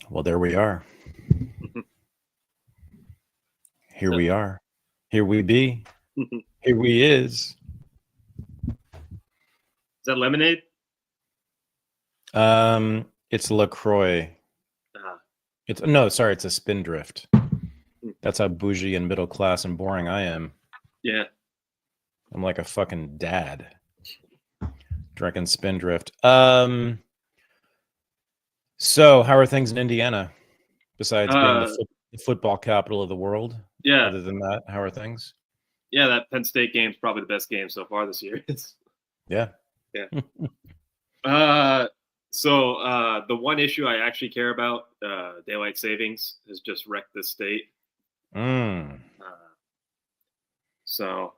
Well, there we are. Here we are. Here we be. Here we is. Is that lemonade? It's LaCroix. It's it's a Spindrift. That's how bougie and middle class and boring I am. Yeah. I'm like a fucking dad. Drinking Spindrift. So how are things in Indiana? Besides being the football capital of the world? Yeah. Other than that, how are things? Yeah, that Penn State game's probably the best game so far this year. Yeah. Yeah. So the one issue I actually care about, daylight savings, has just wrecked this state. So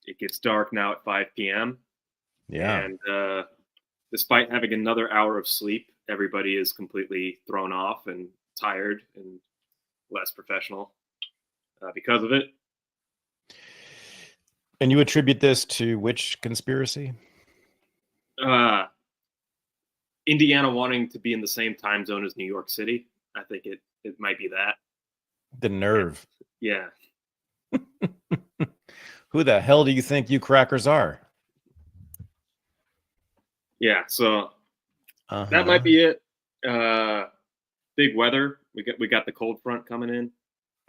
it gets dark now at 5 p.m. Yeah. And despite having another hour of sleep, everybody is completely thrown off and tired and less professional because of it. And you attribute this to which conspiracy? Indiana wanting to be in the same time zone as New York City. I think it might be that. The nerve. Yeah. Who the hell do you think you crackers are? Yeah, so that might be it. Big weather. We got the cold front coming in.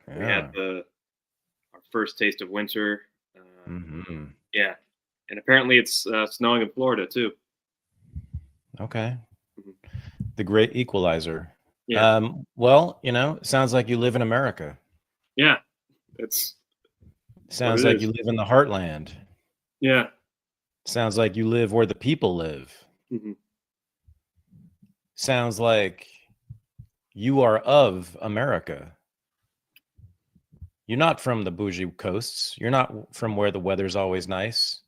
Yeah. We had our first taste of winter. Yeah, and apparently it's snowing in Florida too. Okay. The great equalizer. Yeah. Well, sounds like you live in America. Yeah, sounds like you live in the heartland. Yeah. Sounds like you live where the people live. Sounds like you are of America. You're not from the bougie coasts. You're not from where the weather's always nice.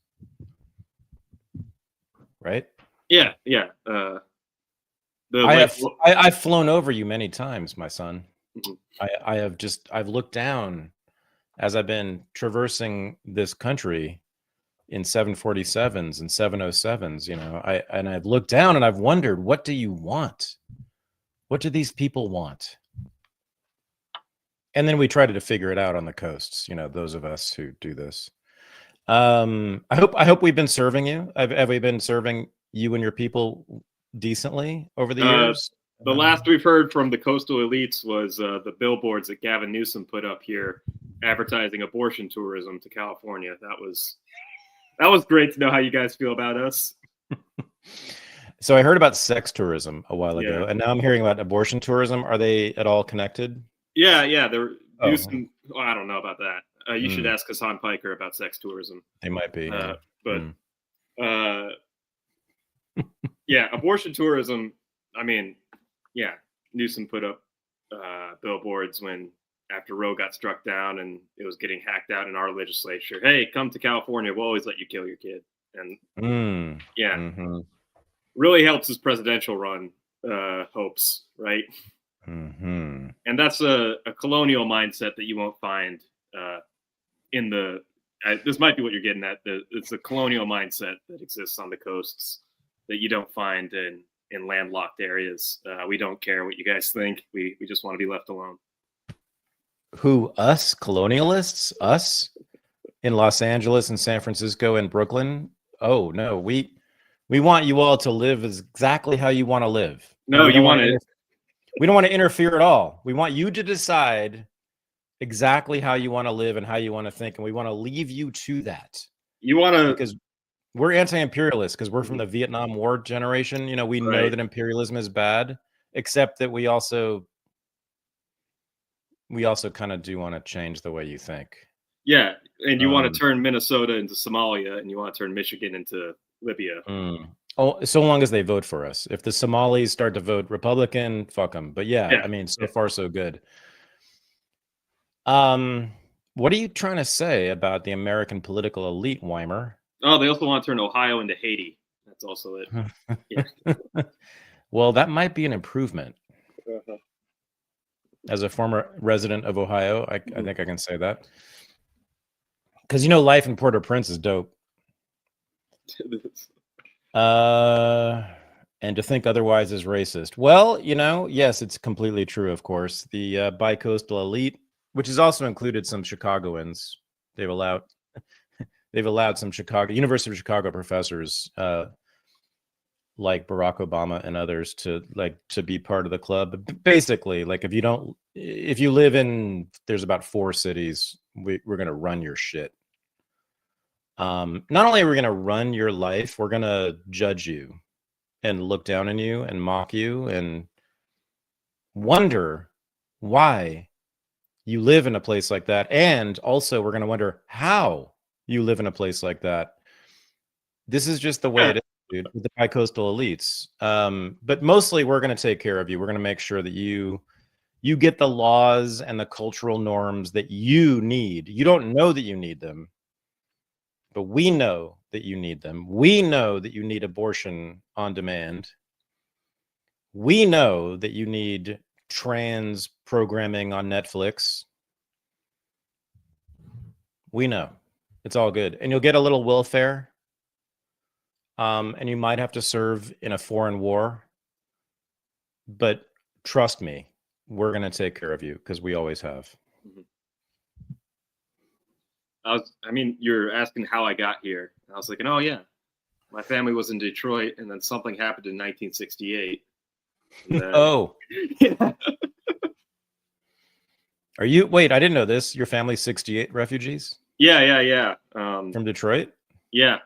Right? Yeah. I've flown over you many times, my son. I've looked down as I've been traversing this country in 747s and 707s, and I've looked down and I've wondered, what do you want? What do these people want? And then we try to figure it out on the coasts, those of us who do this. I hope we've been serving you. Have we been serving you and your people decently over the years? The last we've heard from the coastal elites was the billboards that Gavin Newsom put up here advertising abortion tourism to California. That was great to know how you guys feel about us. So I heard about sex tourism a while ago, and now I'm hearing about abortion tourism. Are they at all connected? Yeah. They're Newsom. Well, I don't know about that. You should ask Hassan Piker about sex tourism. They might be. Yeah, abortion tourism. I mean, yeah, Newsom put up billboards after Roe got struck down and it was getting hacked out in our legislature. Hey, come to California. We'll always let you kill your kid. And really helps his presidential run hopes, right? And that's a colonial mindset that you won't find in the. This might be what you're getting at. It's a colonial mindset that exists on the coasts that you don't find in landlocked areas. We don't care what you guys think. We just want to be left alone. Who, us? Colonialists? Us? In Los Angeles and San Francisco and Brooklyn? Oh, no. We want you all to live exactly how you want to live. No, you want to... We don't want to interfere at all. We want you to decide exactly how you want to live and how you want to think, and we want to leave you to that. You want to... Because we're anti-imperialists, because we're from the Vietnam War generation. We know that imperialism is bad, except that we also kind of do want to change the way you think. Yeah, and you want to turn Minnesota into Somalia, and you want to turn Michigan into Libya. Oh, so long as they vote for us. If the Somalis start to vote Republican, fuck them. But yeah, I mean, so far so good. What are you trying to say about the American political elite, Weimer? Oh, they also want to turn Ohio into Haiti. That's also it. Yeah. Well, that might be an improvement. As a former resident of Ohio, I think I can say that. Because life in Port-au-Prince is dope. And And to think otherwise is racist. Well, yes, it's completely true, of course. The bi-coastal elite, which has also included some Chicagoans, they've allowed some University of Chicago professors like Barack Obama and others to be part of the club. But basically, if you live in, there's about 4 cities, we're going to run your shit. Not only are we going to run your life, we're going to judge you and look down on you and mock you and wonder why you live in a place like that. And also we're going to wonder how you live in a place like that. This is just the way it is, dude, with the bi-coastal elites. But mostly we're going to take care of you. We're going to make sure that you get the laws and the cultural norms that you need. You don't know that you need them, but we know that you need them. We know that you need abortion on demand. We know that you need trans programming on Netflix. We know. It's all good. And you'll get a little welfare. And you might have to serve in a foreign war. But trust me, we're going to take care of you because we always have. You're asking how I got here. I was thinking, oh yeah, my family was in Detroit, and then something happened in 1968. Oh, yeah. Wait, I didn't know this. Your family's 68 refugees? Yeah. From Detroit? Yeah.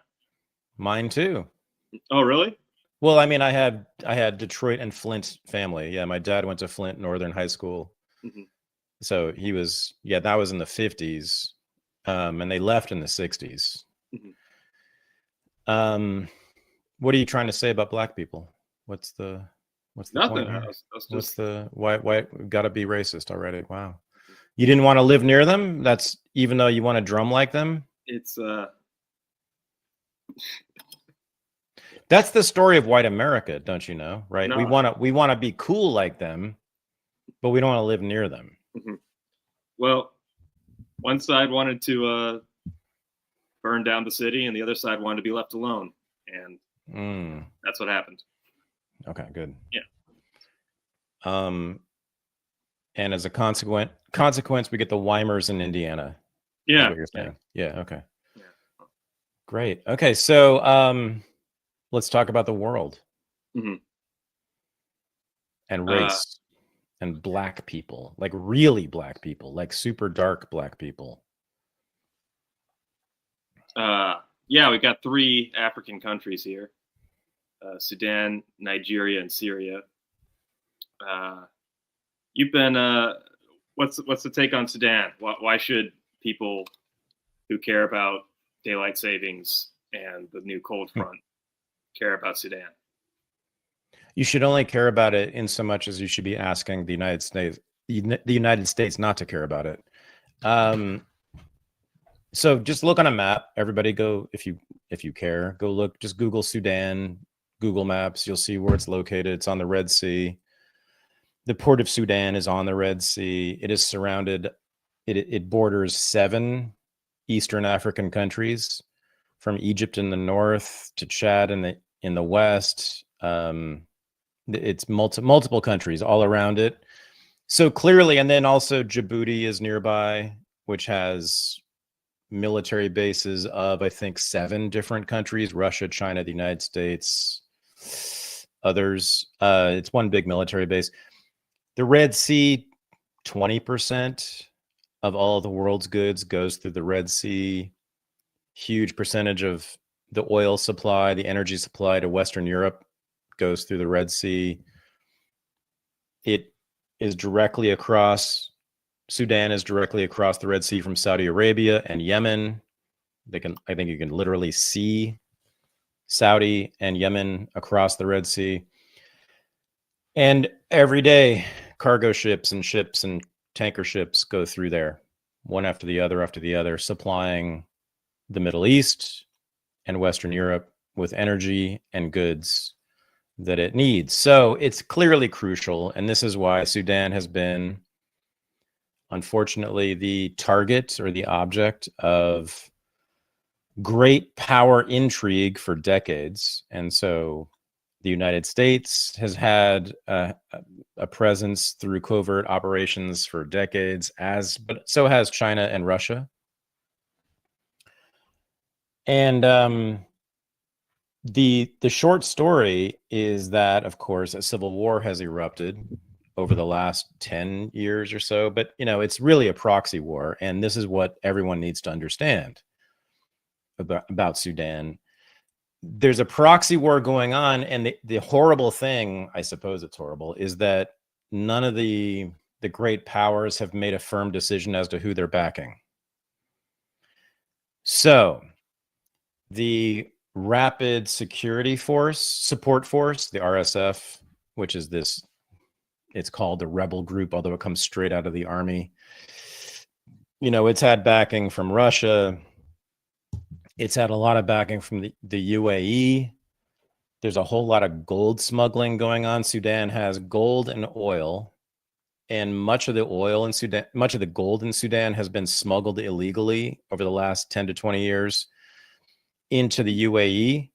Mine too. Oh, really? Well, I had Detroit and Flint family. Yeah, my dad went to Flint Northern High School. Mm-hmm. So he was, that was in the 50s. And they left in the 60s. Mm-hmm. What are you trying to say about black people? What's the nothing? Point why got to be racist already? Wow. You didn't want to live near them? That's even though you want to drum like them? That's the story of white America, don't you know? Right? No. We want to be cool like them, but we don't want to live near them. Mm-hmm. Well, one side wanted to burn down the city, and the other side wanted to be left alone, and that's what happened. Okay, good. Yeah. And as a consequence, we get the Weimers in Indiana. Yeah. What you're saying. Yeah. Okay. Yeah. Great. Okay, so let's talk about the world. Mm-hmm. And race. And black people, like really black people, like super dark black people. We got 3 African countries here: Sudan, Nigeria, and Syria. You've been what's the take on Sudan? Why should people who care about daylight savings and the new cold front care about Sudan? You should only care about it in so much as you should be asking the United States not to care about it. So just look on a map. Everybody go, if you care, go look, just Google Sudan, Google Maps. You'll see where it's located. It's on the Red Sea. The port of Sudan is on the Red Sea. It is surrounded. It borders 7 Eastern African countries, from Egypt in the north to Chad in the west. It's multiple countries all around it. So clearly, and then also Djibouti is nearby, which has military bases of, I think, 7 different countries: Russia, China, the United States, others. It's one big military base. The Red Sea, 20% of all of the world's goods goes through the Red Sea. Huge percentage of the oil supply, the energy supply to Western Europe goes through the Red Sea. It is directly across, Sudan is directly across the Red Sea from Saudi Arabia and Yemen. I think you can literally see Saudi and Yemen across the Red Sea. And every day, cargo ships and tanker ships go through there, one after the other, supplying the Middle East and Western Europe with energy and goods that it needs. So it's clearly crucial. And this is why Sudan has been, unfortunately, the target or the object of great power intrigue for decades. And so The United States has had a presence through covert operations for decades, but so has China and Russia. And the short story is that, of course, a civil war has erupted over the last 10 years or so, but it's really a proxy war, and this is what everyone needs to understand about Sudan. There's a proxy war going on, and the horrible thing, I suppose it's horrible, is that none of the great powers have made a firm decision as to who they're backing. So the Rapid Security Force, Support Force, the RSF, which is it's called the rebel group, although it comes straight out of the army. It's had backing from Russia. It's had a lot of backing from the UAE. There's a whole lot of gold smuggling going on. Sudan has gold and oil, and much of the gold in Sudan has been smuggled illegally over the last 10 to 20 years into the UAE.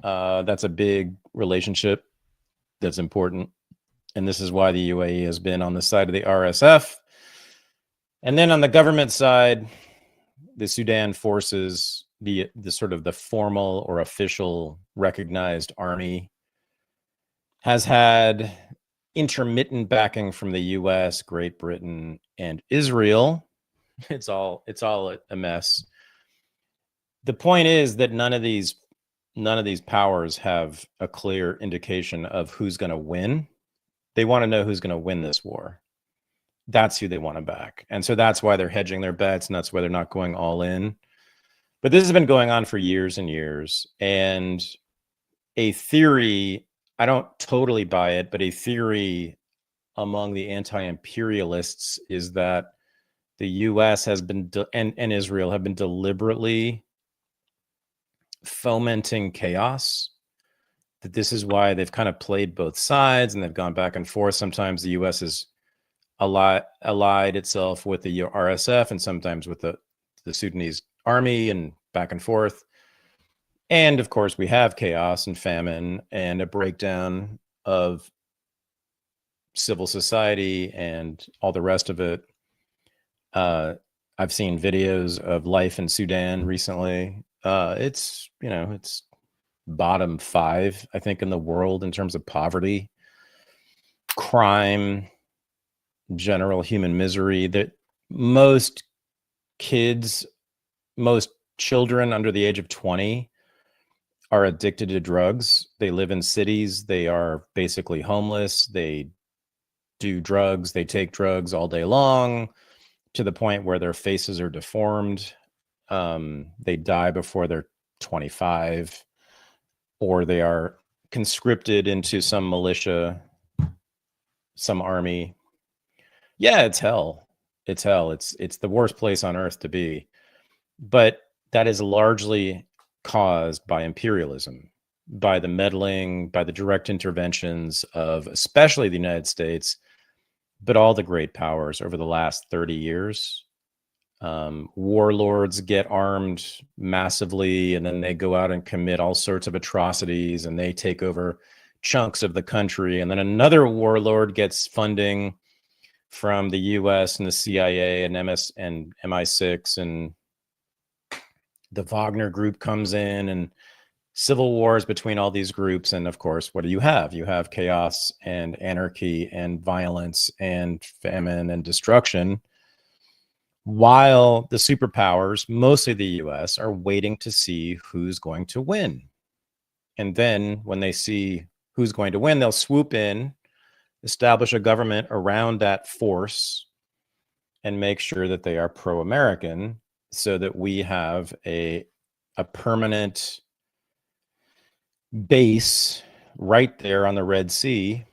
That's a big relationship that's important. And this is why the UAE has been on the side of the RSF. And then on the government side, the Sudan forces, the sort of the formal or official recognized army, has had intermittent backing from the US, Great Britain, and Israel. It's all a mess. The point is that none of these powers have a clear indication of who's going to win. They want to know who's going to win this war. That's who they want to back. And so that's why they're hedging their bets, and that's why they're not going all in. But this has been going on for years and years. And a theory, I don't totally buy it, but a theory among the anti-imperialists is that the US has been, and Israel have been deliberately fomenting chaos. That this is why they've kind of played both sides, and they've gone back and forth. Sometimes the US has allied itself with the RSF, and sometimes with the Sudanese army, and back and forth. And of course, we have chaos and famine and a breakdown of civil society and all the rest of it. I've seen videos of life in Sudan recently. It's bottom 5, I think, in the world in terms of poverty, crime, general human misery. That most children under the age of 20 are addicted to drugs. They live in cities. They are basically homeless. They do drugs. They take drugs all day long, to the point where their faces are deformed. They die before they're 25, or they are conscripted into some militia, some army. Yeah, it's hell. It's hell. It's the worst place on earth to be. But that is largely caused by imperialism, by the meddling, by the direct interventions of especially the United States, but all the great powers over the last 30 years. Warlords get armed massively, and then they go out and commit all sorts of atrocities, and they take over chunks of the country. And then another warlord gets funding from the US and the CIA and MI6, and the Wagner group comes in, and civil wars between all these groups. And of course, what do you have? You have chaos and anarchy and violence and famine and destruction, while the superpowers, mostly the US, are waiting to see who's going to win. And then when they see who's going to win, they'll swoop in, establish a government around that force, and make sure that they are pro-American, so that we have a permanent base right there on the Red Sea,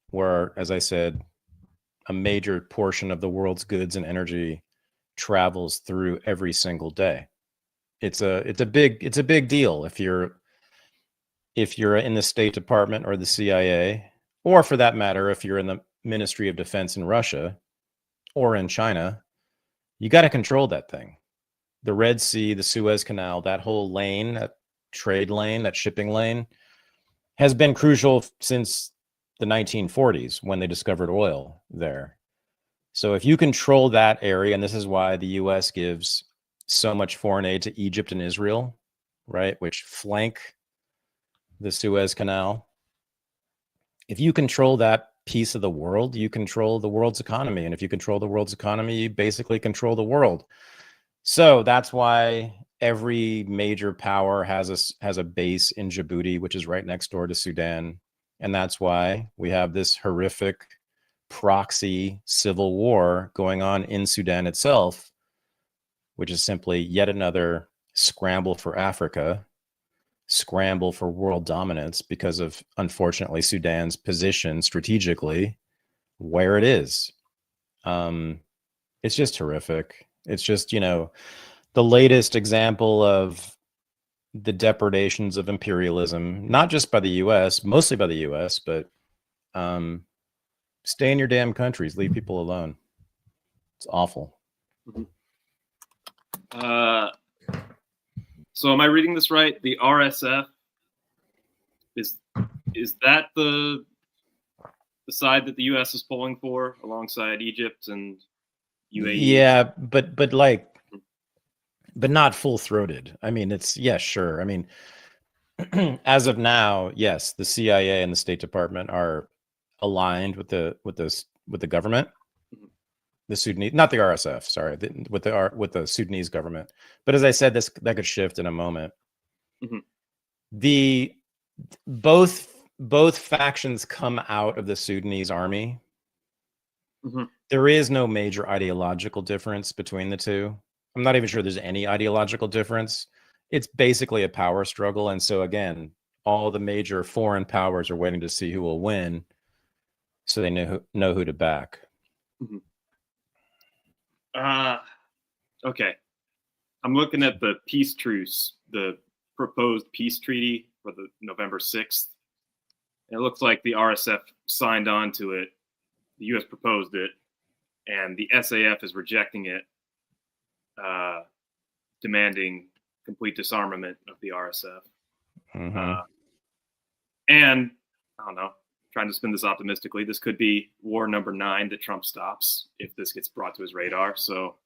where, as I said, a major portion of the world's goods and energy travels through every single day. It's a big deal if you're in the State Department or the CIA, or for that matter, if you're in the Ministry of Defense in Russia or in China. You got to control that thing. The Red Sea, the Suez Canal, that whole lane, that trade lane, that shipping lane, has been crucial since the 1940s when they discovered oil there. So if you control that area, and this is why the US gives so much foreign aid to Egypt and Israel, right, which flank the Suez Canal. If you control that piece of the world, you control the world's economy. And if you control the world's economy, you basically control the world. So that's why every major power has a base in Djibouti, which is right next door to Sudan. And that's why we have this horrific proxy civil war going on in Sudan itself, which is simply yet another scramble for Africa, scramble for world dominance because of, unfortunately, Sudan's position strategically where it is. It's just horrific. It's just, the latest example of the depredations of imperialism, not just by the US, mostly by the US, but stay in your damn countries, leave people alone. It's awful. So am I reading this right? The RSF is that the side that the US is pulling for alongside Egypt and UAE? Yeah, but not full-throated. I mean, it's, yeah, sure. I mean, as of now, yes, the CIA and the State Department are aligned with the government, the Sudanese, not the RSF, sorry, with the Sudanese government. But as I said, that could shift in a moment. Both factions come out of the Sudanese army. There is no major ideological difference between the two. I'm not even sure there's any ideological difference. It's basically a power struggle. And so again, all the major foreign powers are waiting to see who will win, so they know who to back. Okay. I'm looking at the peace truce, the proposed peace treaty for the November 6th. It looks like the RSF signed on to it. The U.S. proposed it, and the SAF is rejecting it, demanding complete disarmament of the RSF. And I don't know, trying to spin this optimistically, this could be war number 9 that Trump stops if this gets brought to his radar. So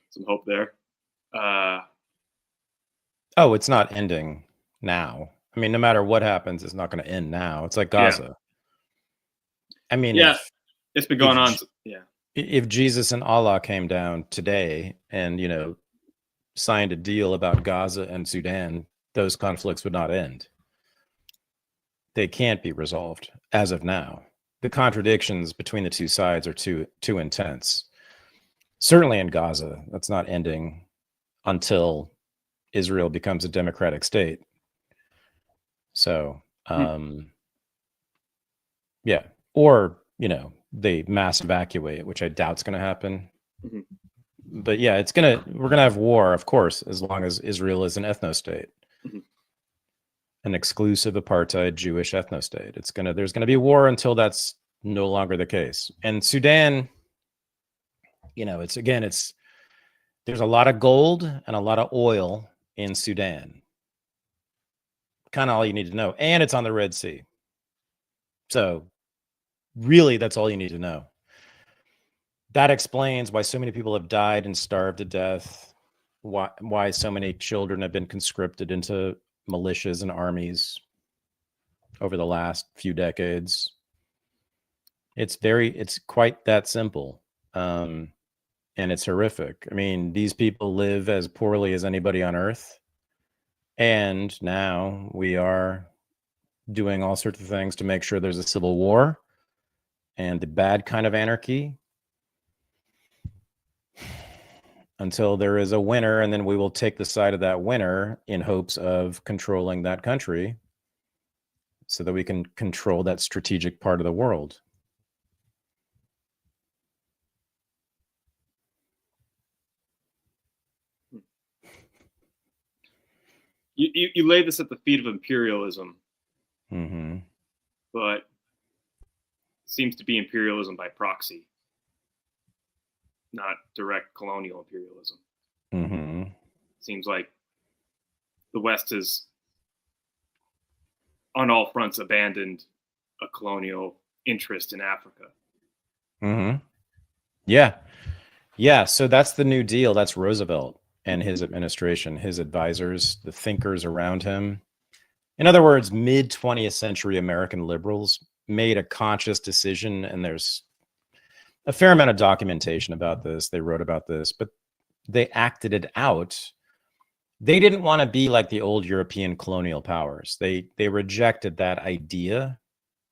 some hope there. Oh, it's not ending now. I mean, no matter what happens, it's not going to end now. It's like Gaza. Yeah. I mean, yeah, it's been going on. Yeah. If Jesus and Allah came down today and, signed a deal about Gaza and Sudan, those conflicts would not end. They can't be resolved as of now. The contradictions between the two sides are too intense. Certainly in Gaza, that's not ending until Israel becomes a democratic state. So, yeah. Or, they mass evacuate, which I doubt is going to happen. But yeah, we're going to have war, of course, as long as Israel is an ethno-state. An exclusive apartheid Jewish ethno-state. There's going to be war until that's no longer the case. And Sudan, there's a lot of gold and a lot of oil in Sudan. Kind of all you need to know. And it's on the Red Sea. So really, that's all you need to know. That explains why so many people have died and starved to death, why so many children have been conscripted into militias and armies over the last few decades. It's quite that simple. And it's horrific. I mean, these people live as poorly as anybody on earth. And now we are doing all sorts of things to make sure there's a civil war and the bad kind of anarchy until there is a winner. And then we will take the side of that winner in hopes of controlling that country so that we can control that strategic part of the world. You lay this at the feet of imperialism, but it seems to be imperialism by proxy, not direct colonial imperialism. Seems like the West has on all fronts abandoned a colonial interest in Africa. Mm-hmm. Yeah. Yeah. So that's the New Deal. That's Roosevelt and his administration, his advisors, the thinkers around him. In other words, mid 20th century American liberals made a conscious decision, and there's a fair amount of documentation about this. They wrote about this, but they acted it out. They didn't want to be like the old European colonial powers. They rejected that idea.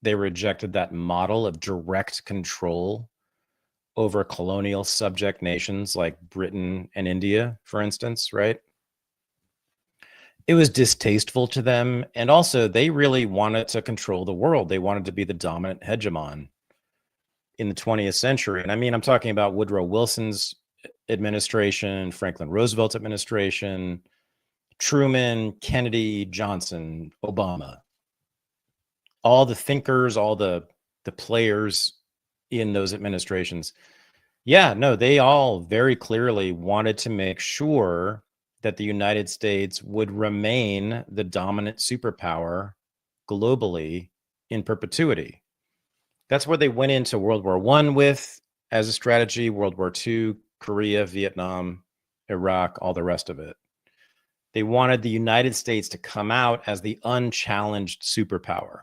They rejected that model of direct control over colonial subject nations like Britain and India, for instance, right? It was distasteful to them. And also, they really wanted to control the world. They wanted to be the dominant hegemon in the 20th century. And I mean, I'm talking about Woodrow Wilson's administration, Franklin Roosevelt's administration, Truman, Kennedy, Johnson, Obama. All the thinkers, all the players in those administrations. Yeah, no, they all very clearly wanted to make sure that the United States would remain the dominant superpower globally in perpetuity. That's where they went into World War I with as a strategy, World War II, Korea, Vietnam, Iraq, all the rest of it. They wanted the United States to come out as the unchallenged superpower.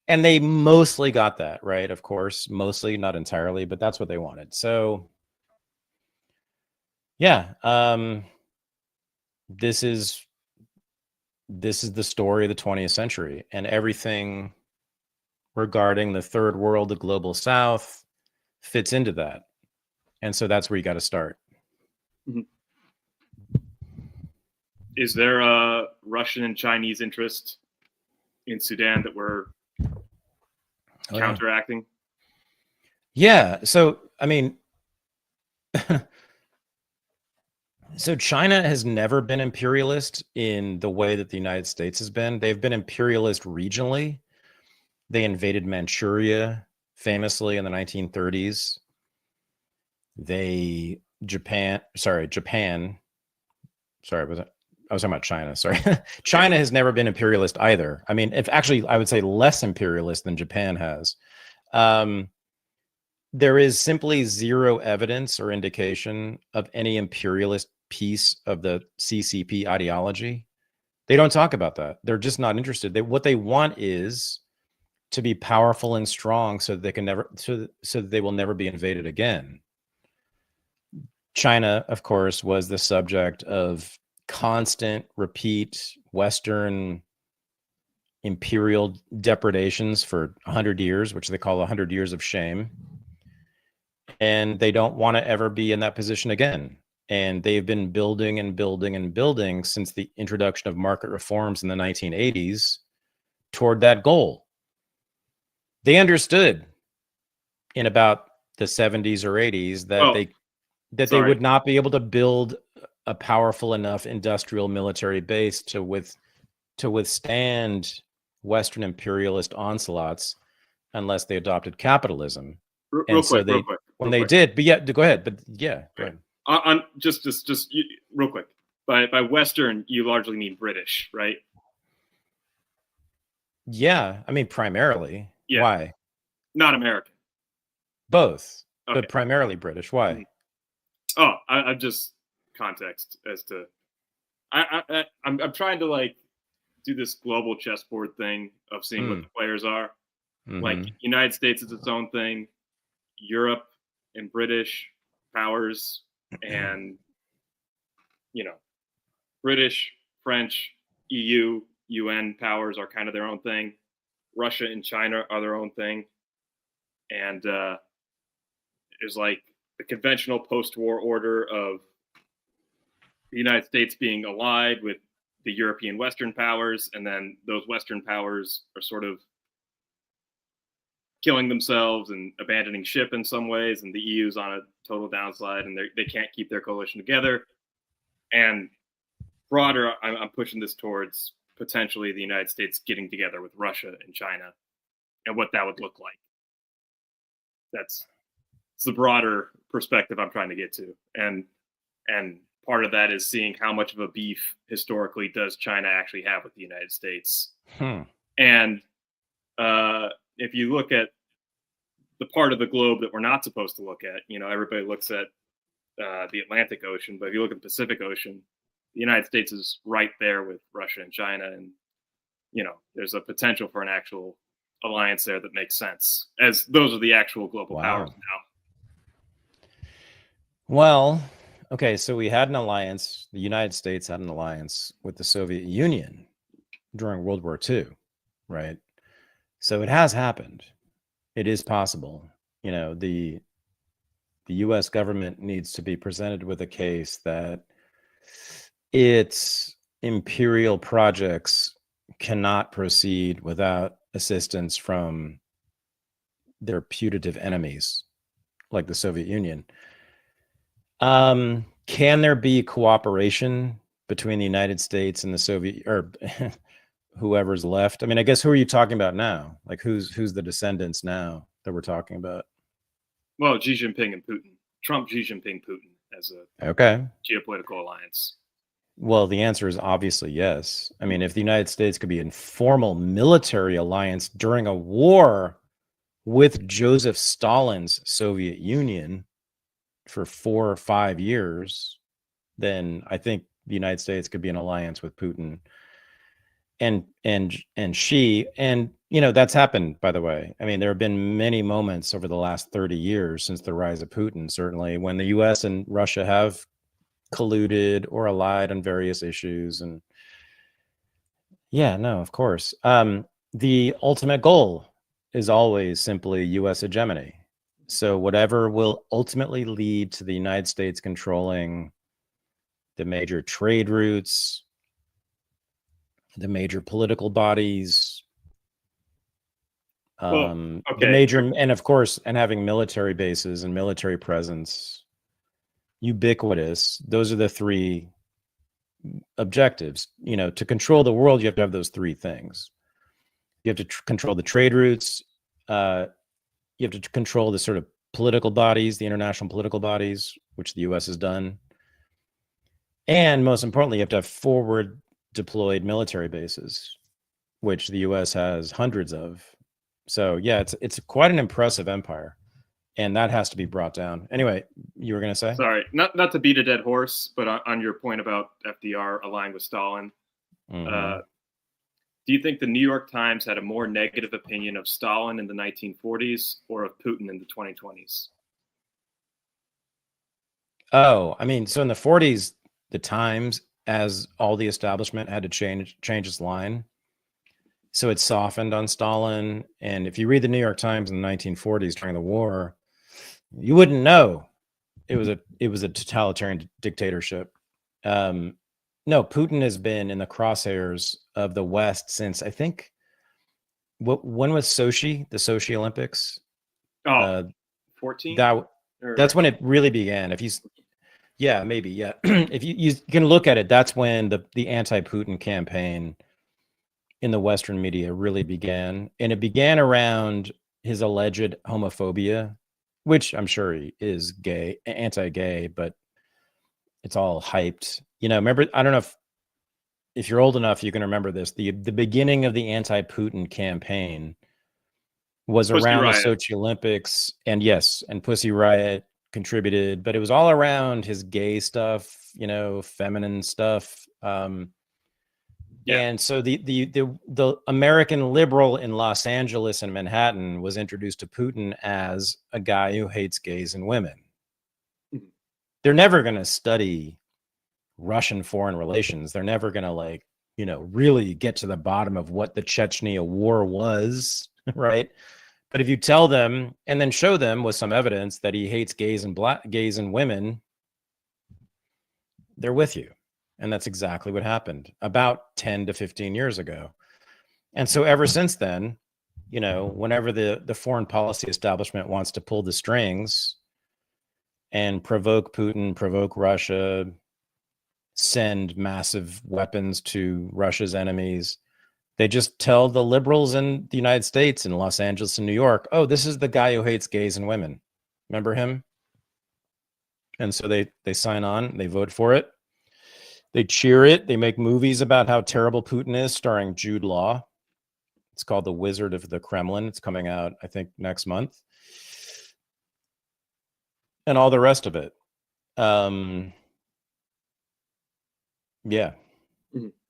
And they mostly got that, right? Of course, mostly, not entirely, but that's what they wanted. So, yeah, this is the story of the 20th century, and everything regarding the third world, the global south, fits into that. And so that's where you got to start. Mm-hmm. Is there a Russian and Chinese interest in Sudan that we're counteracting? Yeah. So, I mean, so China has never been imperialist in the way that the United States has been. They've been imperialist regionally. They invaded Manchuria famously in the 1930s. Japan. Sorry, I was talking about China. Sorry. China has never been imperialist either. I mean, if actually, I would say less imperialist than Japan has. There is simply zero evidence or indication of any imperialist piece of the CCP ideology. They don't talk about that. They're just not interested. What they want is to be powerful and strong so that they can never, so that they will never be invaded again. China, of course, was the subject of constant, repeat Western imperial depredations for 100 years, which they call 100 years of shame. And they don't want to ever be in that position again. And they've been building and building and building since the introduction of market reforms in the 1980s toward that goal. They understood in about the 70s or 80s that they would not be able to build a powerful enough industrial military base to withstand Western imperialist onslaughts unless they adopted capitalism. Real quick. They did, but yeah, go ahead. But yeah, go ahead. Just real quick. By Western, you largely mean British, right? Yeah, I mean primarily. Yeah. Why? Not American. Both, okay. But primarily British. Why? Oh, I'm just context as to. I'm trying to like do this global chessboard thing of seeing what the players are. Mm-hmm. Like United States is its own thing, Europe and British powers, and British, French, EU, UN powers are kind of their own thing. Russia and China are their own thing, and there's like the conventional post-war order of the United States being allied with the European Western powers, and then those Western powers are sort of killing themselves and abandoning ship in some ways, and the EU's on a total downslide, and they can't keep their coalition together. And broader, I'm pushing this towards potentially the United States getting together with Russia and China, and what that would look like. It's the broader perspective I'm trying to get to, and part of that is seeing how much of a beef historically does China actually have with the United States. And if you look at the part of the globe that we're not supposed to look at, everybody looks at the Atlantic Ocean, but if you look at the Pacific Ocean, the United States is right there with Russia and China, and there's a potential for an actual alliance there that makes sense, as those are the actual global powers now. Well, okay, so we had an alliance. The United States had an alliance with the Soviet Union during World War II, right? So it has happened. It is possible. The U.S. government needs to be presented with a case that its imperial projects cannot proceed without assistance from their putative enemies, like the Soviet Union. Can there be cooperation between the United States and the Soviet, or whoever's left? I mean, I guess, who are you talking about now? Like, who's the descendants now that we're talking about? Well, Xi Jinping and Putin. Trump, Xi Jinping, Putin as a geopolitical alliance. Well, the answer is obviously yes. I mean, if the United States could be in formal military alliance during a war with Joseph Stalin's Soviet Union for 4 or 5 years, then I think the United States could be in alliance with Putin and Xi. And that's happened, by the way. I mean, there have been many moments over the last 30 years since the rise of Putin, certainly, when the US and Russia have colluded or allied on various issues. And of course, the ultimate goal is always simply US hegemony. So whatever will ultimately lead to the United States controlling the major trade routes, the major political bodies, the major, and of course, and having military bases and military presence, ubiquitous. Those are the 3 objectives. To control the world, you have to have those 3 things. You have to control the trade routes. You have to control the sort of political bodies, the international political bodies, which the U.S. has done. And most importantly, you have to have forward deployed military bases, which the U.S. has hundreds of. So it's quite an impressive empire, and that has to be brought down. Anyway, you were going to say? Sorry, not to beat a dead horse, but on your point about FDR aligned with Stalin, do you think the New York Times had a more negative opinion of Stalin in the 1940s or of Putin in the 2020s? Oh, I mean, so in the 40s, the Times, as all the establishment, had to change its line. So it softened on Stalin. And if you read the New York Times in the 1940s during the war, you wouldn't know it was a totalitarian dictatorship. No, Putin has been in the crosshairs of the West since, I think, when was Sochi, the Sochi Olympics? 14? That's when it really began. If you can look at it, that's when the anti-Putin campaign in the Western media really began. And it began around his alleged homophobia, which I'm sure he is gay, anti-gay, but it's all hyped. Remember, I don't know if you're old enough, you can remember this. The beginning of the anti-Putin campaign was around the Sochi Olympics, and Pussy Riot contributed, but it was all around his gay stuff, feminine stuff. And so the American liberal in Los Angeles and Manhattan was introduced to Putin as a guy who hates gays and women. They're never going to study Russian foreign relations. They're never going to really get to the bottom of what the Chechnya war was, right? But if you tell them and then show them with some evidence that he hates gays and women, they're with you. And that's exactly what happened about 10 to 15 years ago. And so ever since then, whenever the foreign policy establishment wants to pull the strings and provoke Putin, provoke Russia, send massive weapons to Russia's enemies, they just tell the liberals in the United States, in Los Angeles and New York, oh, this is the guy who hates gays and women. Remember him? And so they sign on, they vote for it. They cheer it. They make movies about how terrible Putin is, starring Jude Law. It's called The Wizard of the Kremlin. It's coming out, I think, next month. And all the rest of it. Yeah.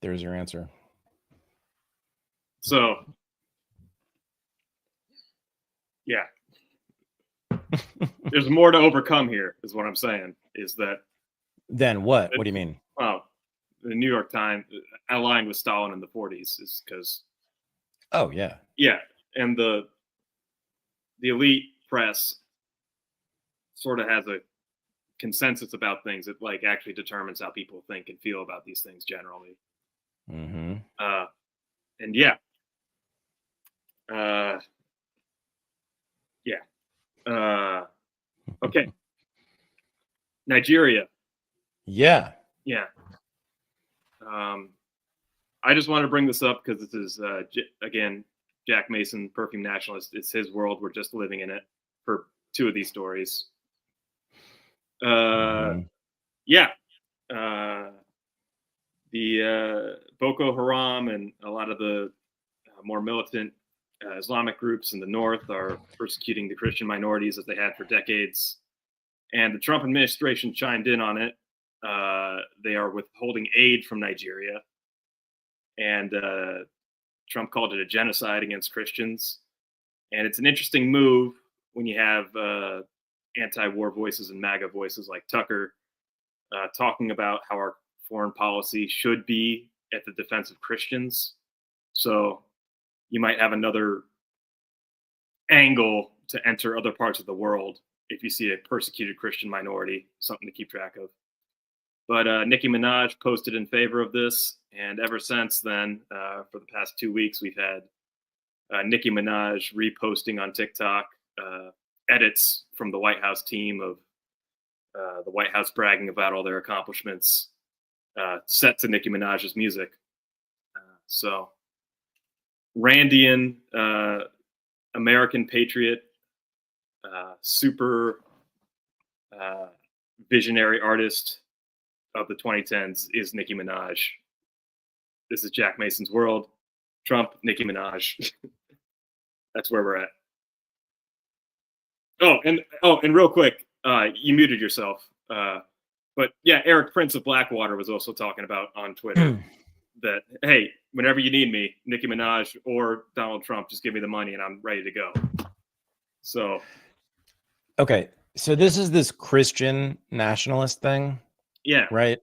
There's your answer. So, yeah. There's more to overcome here, is what I'm saying. Is that then what? What do you mean? Well, the New York Times aligned with Stalin in the 40s is because. Oh yeah. Yeah, and the elite press sort of has a consensus about things that like actually determines how people think and feel about these things generally. Mm-hmm. And yeah. Okay. Nigeria. Yeah. Yeah. I just want to bring this up because this is, again, Jack Mason, perfume nationalist. It's his world. We're just living in it for two of these stories. Yeah. The Boko Haram and a lot of the more militant Islamic groups in the north are persecuting the Christian minorities as they had for decades. And the Trump administration chimed in on it. They are withholding aid from Nigeria. And Trump called it a genocide against Christians. And it's an interesting move when you have anti-war voices and MAGA voices like Tucker talking about how our foreign policy should be at the defense of Christians. So you might have another angle to enter other parts of the world if you see a persecuted Christian minority, something to keep track of. But Nicki Minaj posted in favor of this. And ever since then, for the past 2 weeks, we've had Nicki Minaj reposting on TikTok edits from the White House team of the White House bragging about all their accomplishments set to Nicki Minaj's music. So Randian, American patriot, super visionary artist of the 2010s is Nicki Minaj. This is Jack Mason's world. Trump, Nicki Minaj. That's where we're at. Oh, and real quick, you muted yourself. But yeah, Erik Prince of Blackwater was also talking about on Twitter that, hey, whenever you need me, Nicki Minaj or Donald Trump, just give me the money and I'm ready to go. So. Okay. So this is this Christian nationalist thing. Yeah. Right.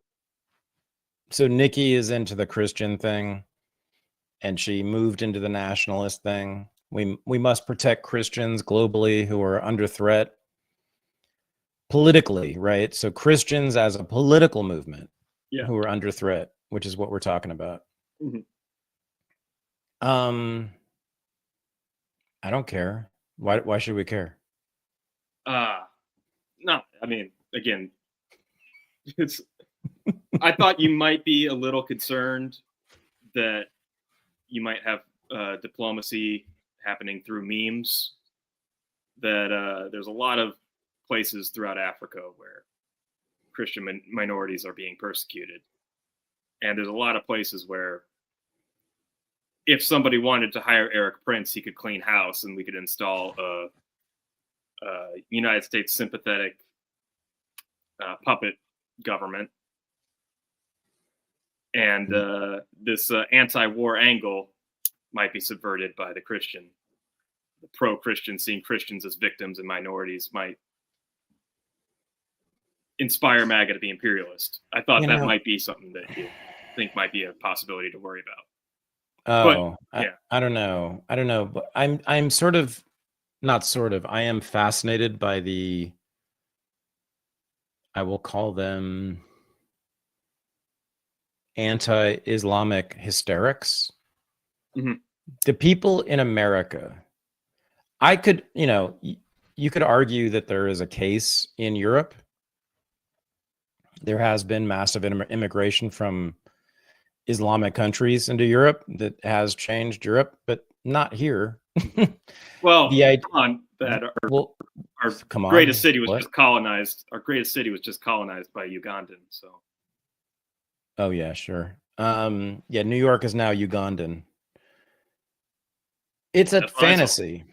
So Nikki is into the Christian thing and she moved into the nationalist thing. We must protect Christians globally who are under threat politically, right? So Christians as a political movement who are under threat, which is what we're talking about. Mm-hmm. I don't care. Why should we care? No, I mean, again, it's. I thought you might be a little concerned that you might have diplomacy happening through memes. That there's a lot of places throughout Africa where Christian minorities are being persecuted, and there's a lot of places where if somebody wanted to hire Erik Prince, he could clean house, and we could install a United States sympathetic puppet government. And this anti-war angle might be subverted by the Christian. The pro-Christian seeing Christians as victims and minorities might inspire MAGA to be imperialist. I thought that might be something that you think might be a possibility to worry about. Oh, but, yeah. I don't know. But I'm sort of, not sort of, I am fascinated by the, I will call them anti-Islamic hysterics. Mm-hmm. The people in America, I could, you could argue that there is a case in Europe. There has been massive immigration from Islamic countries into Europe that has changed Europe, but not here. Well, our greatest city was just colonized. Our greatest city was just colonized by Ugandans. So. Oh yeah, sure. Yeah, New York is now Ugandan. It's a That's what I saw. fantasy.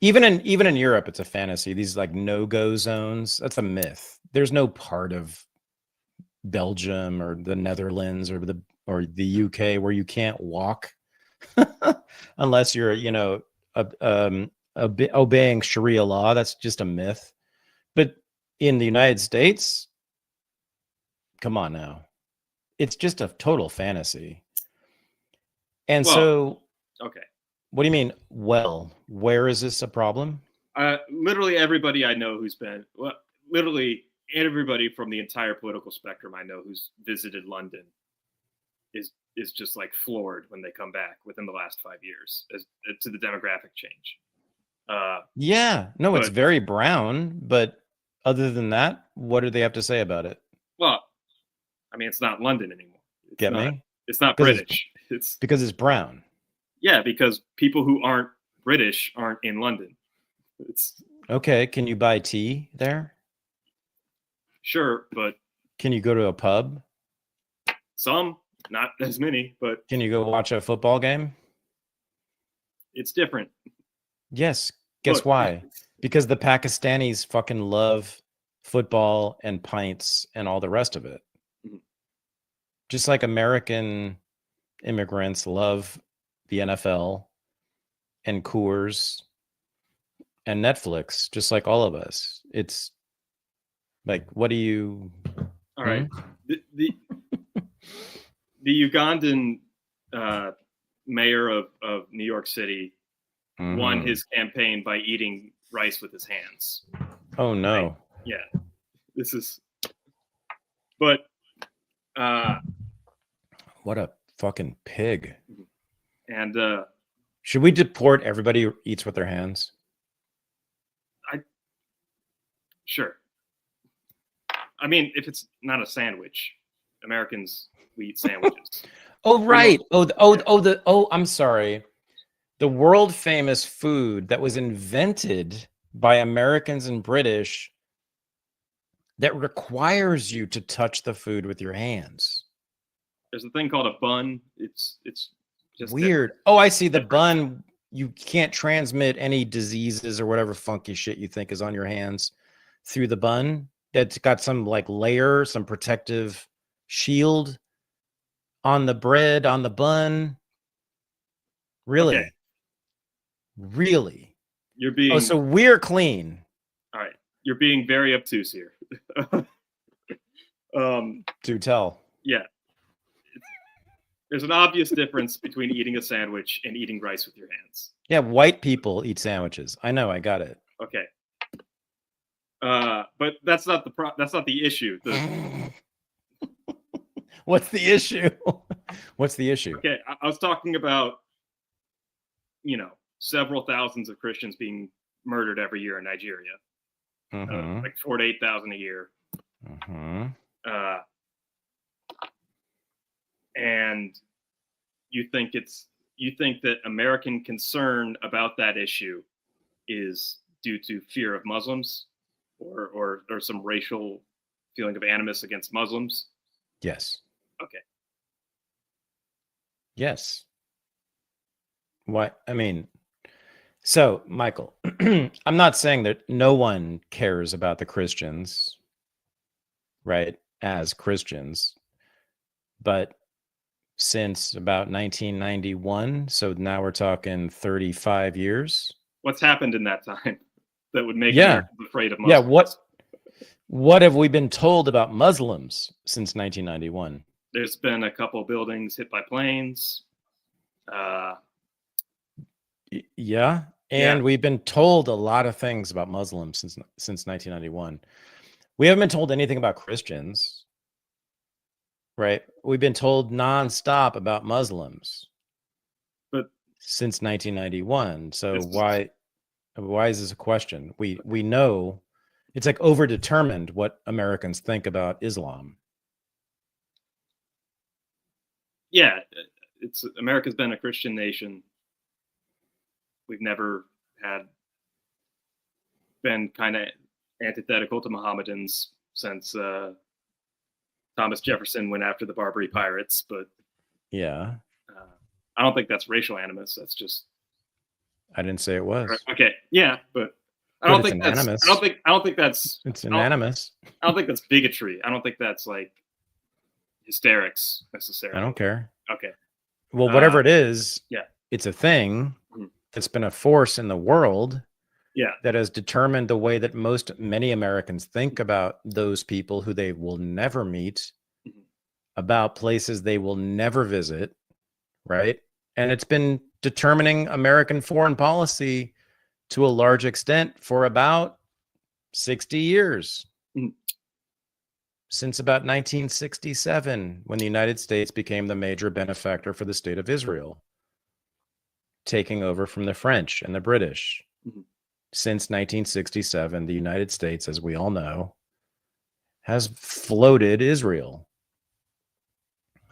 Even in Europe, it's a fantasy. These like no-go zones. That's a myth. There's no part of Belgium or the Netherlands or the UK where you can't walk unless you're, obeying Sharia law. That's just a myth. But in the United States, come on now, it's just a total fantasy. And Well, so, okay. what do you mean? Well, where is this a problem? Literally everybody I know literally everybody from the entire political spectrum I know who's visited London is just like floored when they come back within the last 5 years to the demographic change. It's very brown, but other than that, what do they have to say about it? Well, I mean, it's not London anymore. It's not British. It's because it's brown. Yeah, because people who aren't British aren't in London. It's okay. Can you buy tea there? Sure, but can you go to a pub? Some, not as many, but can you go watch a football game? It's different. Yes. Guess why? Because the Pakistanis fucking love football and pints and all the rest of it. Mm-hmm. Just like American immigrants love the NFL and Coors and Netflix, just like all of us. It's like, what do you... All right. The Ugandan mayor of New York City won his campaign by eating rice with his hands. Oh, no. Right? Yeah. This is... But... what a fucking pig. And... should we deport everybody who eats with their hands? Sure. I mean, if it's not a sandwich, Americans, we eat sandwiches. Oh, right. I'm sorry. The world famous food that was invented by Americans and British that requires you to touch the food with your hands. There's a thing called a bun. It's just weird. Oh, I see. The bun, you can't transmit any diseases or whatever funky shit you think is on your hands through the bun. That's got some like layer, some protective shield on the bread, on the bun. Really? Okay. Really? You're being... Oh, so we're clean. All right. You're being very obtuse here. Do tell. Yeah. There's an obvious difference between eating a sandwich and eating rice with your hands. Yeah, white people eat sandwiches. I know, I got it. Okay. But that's not the issue. What's the issue? What's the issue? Okay, I was talking about, several thousands of Christians being murdered every year in Nigeria. Like 4,000 to 8,000 a year. And you think that American concern about that issue is due to fear of Muslims or some racial feeling of animus against Muslims? Yes. Okay. Yes. What? I mean, so Michael, I'm not saying that no one cares about the Christians, right, as Christians, but since about 1991, so now we're talking 35 years. What's happened in that time that would make Americans afraid of Muslims? Yeah, what have we been told about Muslims since 1991? There's been a couple buildings hit by planes. Yeah, and we've been told a lot of things about Muslims since 1991. We haven't been told anything about Christians, right? We've been told nonstop about Muslims, but since 1991. So why is this a question? We know it's like overdetermined what Americans think about Islam. Yeah, America's been a Christian nation. We've never been kind of antithetical to Mohammedans since Thomas Jefferson went after the Barbary pirates. But yeah, I don't think that's racial animus. That's just I didn't say it was. Okay, yeah, but I don't think that's. I don't think that's. It's unanimous. I don't think that's bigotry. I don't think that's like hysterics necessarily. I don't care. Okay. Well, whatever it is, yeah, it's a thing that's been a force in the world. Yeah. That has determined the way that many Americans think about those people who they will never meet, about places they will never visit, right? And it's been determining American foreign policy to a large extent for about 60 years. Since about 1967, when the United States became the major benefactor for the state of Israel, taking over from the French and the British. Since 1967, the United States, as we all know, has floated Israel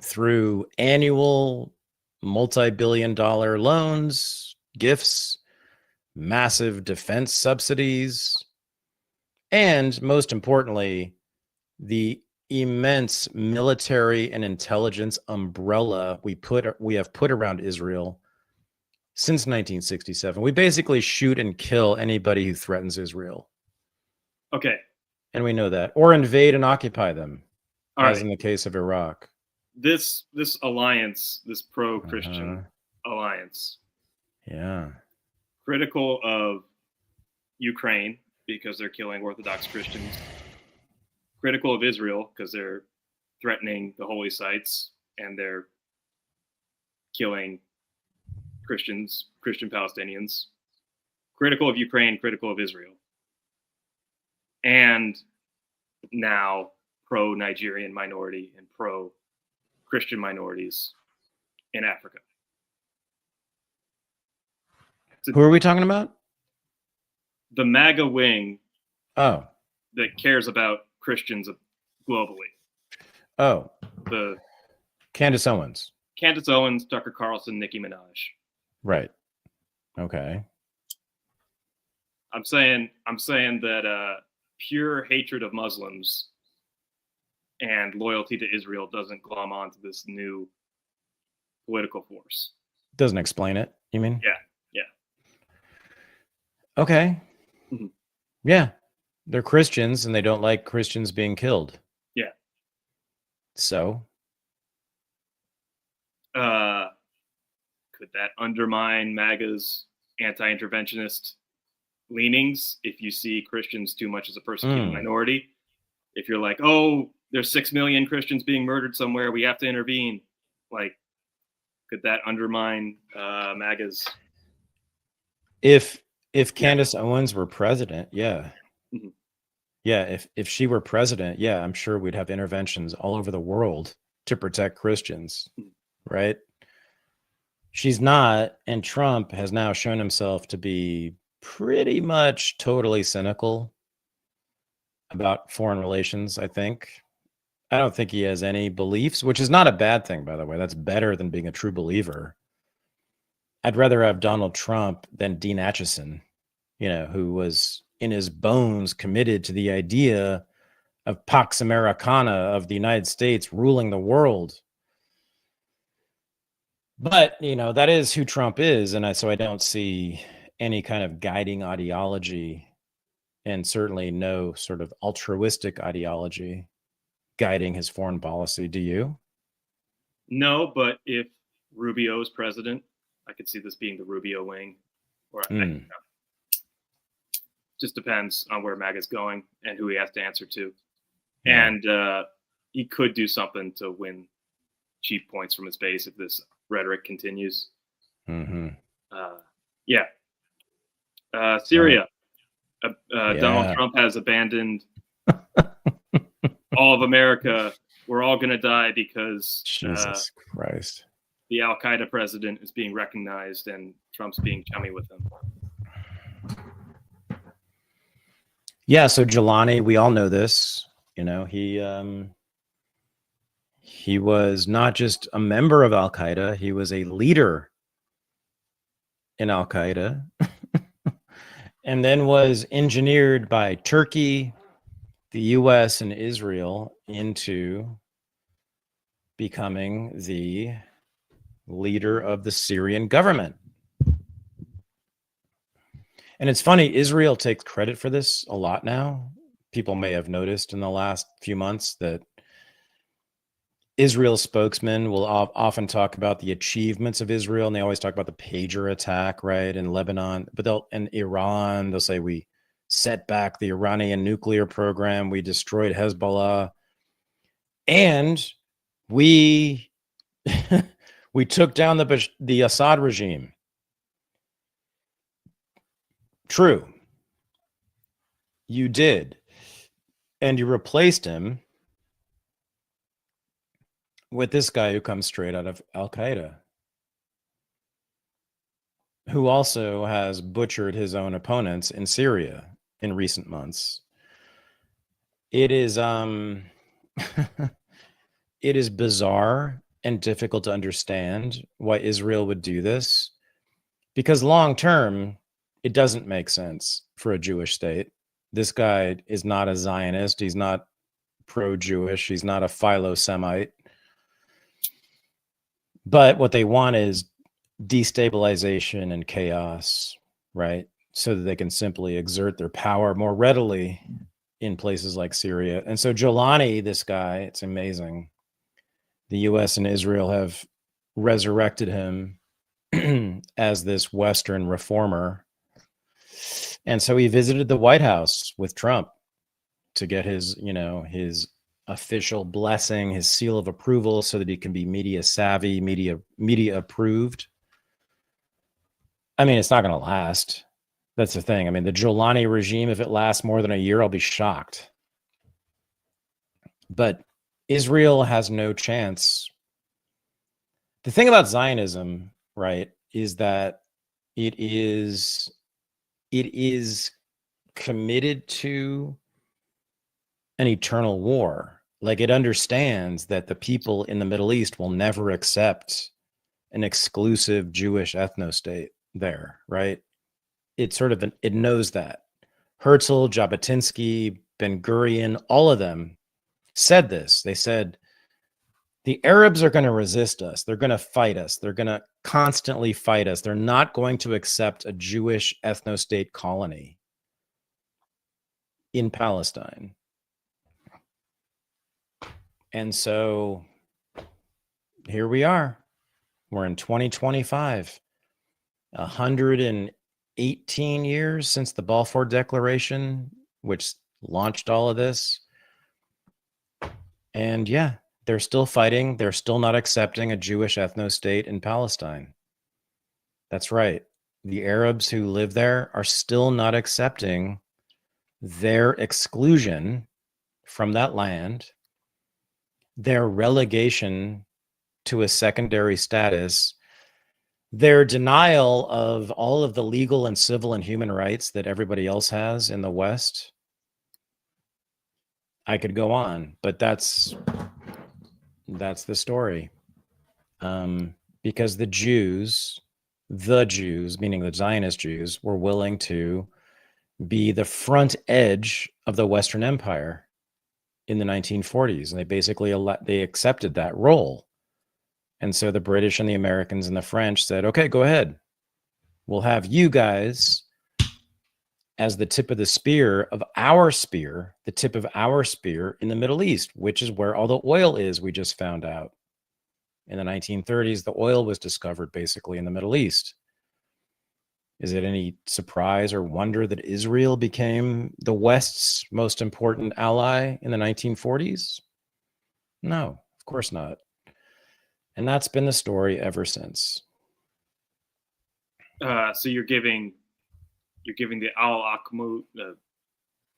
through annual multi-billion-dollar loans, gifts, massive defense subsidies, and most importantly, the immense military and intelligence umbrella we have put around Israel since 1967. We basically shoot and kill anybody who threatens Israel. Okay. And we know that. Or invade and occupy them, as right. in the case of Iraq. This alliance, this pro-Christian alliance. Yeah. Critical of Ukraine because they're killing Orthodox Christians. Critical of Israel because they're threatening the holy sites and they're killing Christian Palestinians. Critical of Ukraine, critical of Israel. And now pro-Nigerian minority and pro-Christian minorities in Africa. Who are we talking about? The MAGA wing that cares about Christians globally. Oh. The Candace Owens, Tucker Carlson, Nicki Minaj. Right. Okay. I'm saying that pure hatred of Muslims and loyalty to Israel doesn't glom onto this new political force. Doesn't explain it, you mean? Yeah. Okay. Yeah. They're Christians and they don't like Christians being killed. Yeah. So? Could that undermine MAGA's anti-interventionist leanings if you see Christians too much as a persecuted minority? If you're like, oh, there's 6 million Christians being murdered somewhere, we have to intervene. Like, could that undermine MAGA's? If Candace Owens were president, yeah. Yeah, if she were president, yeah, I'm sure we'd have interventions all over the world to protect Christians, right? She's not, and Trump has now shown himself to be pretty much totally cynical about foreign relations, I think. I don't think he has any beliefs, which is not a bad thing, by the way. That's better than being a true believer. I'd rather have Donald Trump than Dean Acheson, who was in his bones committed to the idea of Pax Americana, of the United States ruling the world. But, that is who Trump is. And so I don't see any kind of guiding ideology, and certainly no sort of altruistic ideology guiding his foreign policy. Do you? No, but if Rubio is president, I could see this being the Rubio wing. Or just depends on where MAGA's going and who he has to answer to. Yeah. And he could do something to win cheap points from his base if this rhetoric continues. Syria. Donald Trump has abandoned all of America. We're all going to die because Jesus Christ. The Al-Qaeda president is being recognized and Trump's being chummy with him. Yeah, so Jelani, we all know this. He was not just a member of Al-Qaeda, he was a leader in Al-Qaeda, and then was engineered by Turkey, the US, and Israel into becoming the leader of the Syrian government. And it's funny, Israel takes credit for this a lot now. People may have noticed in the last few months that Israel spokesmen will often talk about the achievements of Israel, and they always talk about the pager attack, right, in Lebanon. But in Iran, they'll say we set back the Iranian nuclear program, we destroyed Hezbollah, and we we took down the Assad regime. True, you did, and you replaced him with this guy who comes straight out of Al-Qaeda, who also has butchered his own opponents in Syria in recent months. It is it is bizarre and difficult to understand why Israel would do this, because long term, it doesn't make sense for a Jewish state. This guy is not a Zionist. He's not pro-Jewish. He's not a philo-Semite. But what they want is destabilization and chaos, right? So that they can simply exert their power more readily in places like Syria. And so Jolani, this guy, it's amazing. The US and Israel have resurrected him as this Western reformer. And so he visited the White House with Trump to get his official blessing, his seal of approval, so that he can be media savvy, media approved. I mean, it's not going to last. That's the thing. I mean, the Jolani regime, if it lasts more than a year, I'll be shocked. But Israel has no chance. The thing about Zionism, right, is that it is committed to an eternal war. Like, it understands that the people in the Middle East will never accept an exclusive Jewish ethno-state there, right? It knows that. Herzl, Jabotinsky, Ben Gurion, all of them said this. They said, the Arabs are going to resist us. They're going to fight us. They're going to constantly fight us. They're not going to accept a Jewish ethno-state colony in Palestine. And so here we are. We're in 2025, 118 years since the Balfour Declaration, which launched all of this. And yeah, they're still fighting. They're still not accepting a Jewish ethno-state in Palestine. That's right. The Arabs who live there are still not accepting their exclusion from that land, their relegation to a secondary status, their denial of all of the legal and civil and human rights that everybody else has in the West. I could go on, but that's the story. Because the Jews, meaning the Zionist Jews, were willing to be the front edge of the Western Empire in the 1940s. And they basically they accepted that role. And so the British and the Americans and the French said, okay, go ahead. We'll have you guys as the tip of the spear of our spear, the tip of our spear in the Middle East, which is where all the oil is, we just found out. In the 1930s, the oil was discovered basically in the Middle East. Is it any surprise or wonder that Israel became the West's most important ally in the 1940s? No, of course not. And that's been the story ever since. So you're giving the al-Ahmad,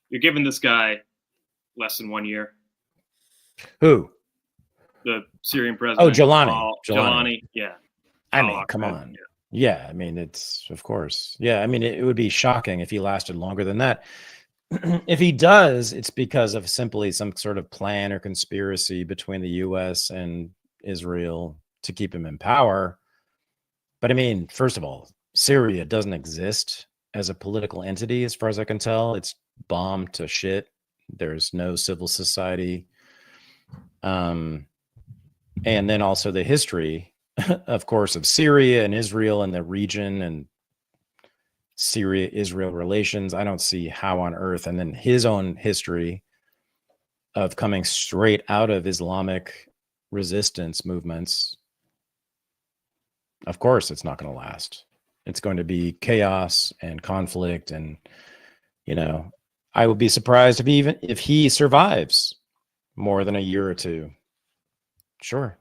you're giving this guy less than 1 year. Who? The Syrian president. Oh, Jolani. Yeah. I mean, come on. Yeah, I mean, it's, of course. Yeah, I mean, it would be shocking if he lasted longer than that. If he does, it's because of simply some sort of plan or conspiracy between the US and Israel to keep him in power. But I mean, first of all, Syria doesn't exist as a political entity, as far as I can tell. It's bombed to shit. There's no civil society. And then also the history, of course, of Syria and Israel and the region. And Syria-Israel relations. I don't see how on earth, and then his own history of coming straight out of Islamic resistance movements. Of course, it's not going to last. It's going to be chaos and conflict, and I would be surprised if he survives more than a year or two. Sure.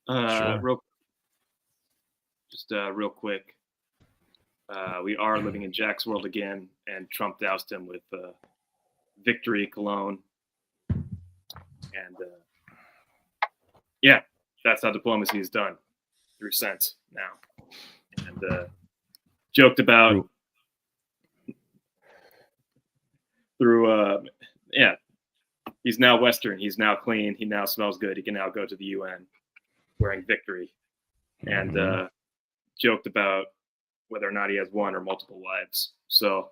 Sure. Real quick. We are living in Jack's world again, and Trump doused him with victory cologne. And that's how diplomacy is done, through scent now. And joked about he's now Western. He's now clean. He now smells good. He can now go to the UN wearing victory. And joked about whether or not he has one or multiple wives. So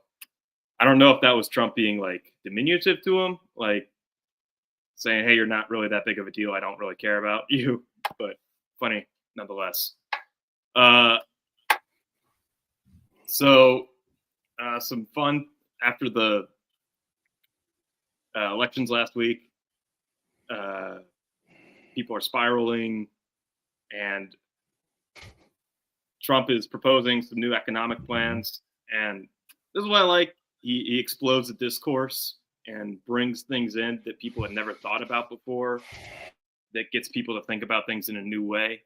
I don't know if that was Trump being like diminutive to him, like saying, hey, you're not really that big of a deal. I don't really care about you, but funny nonetheless. Some fun after the elections last week. People are spiraling, and Trump is proposing some new economic plans, and this is what I like. He explodes the discourse and brings things in that people had never thought about before, that gets people to think about things in a new way.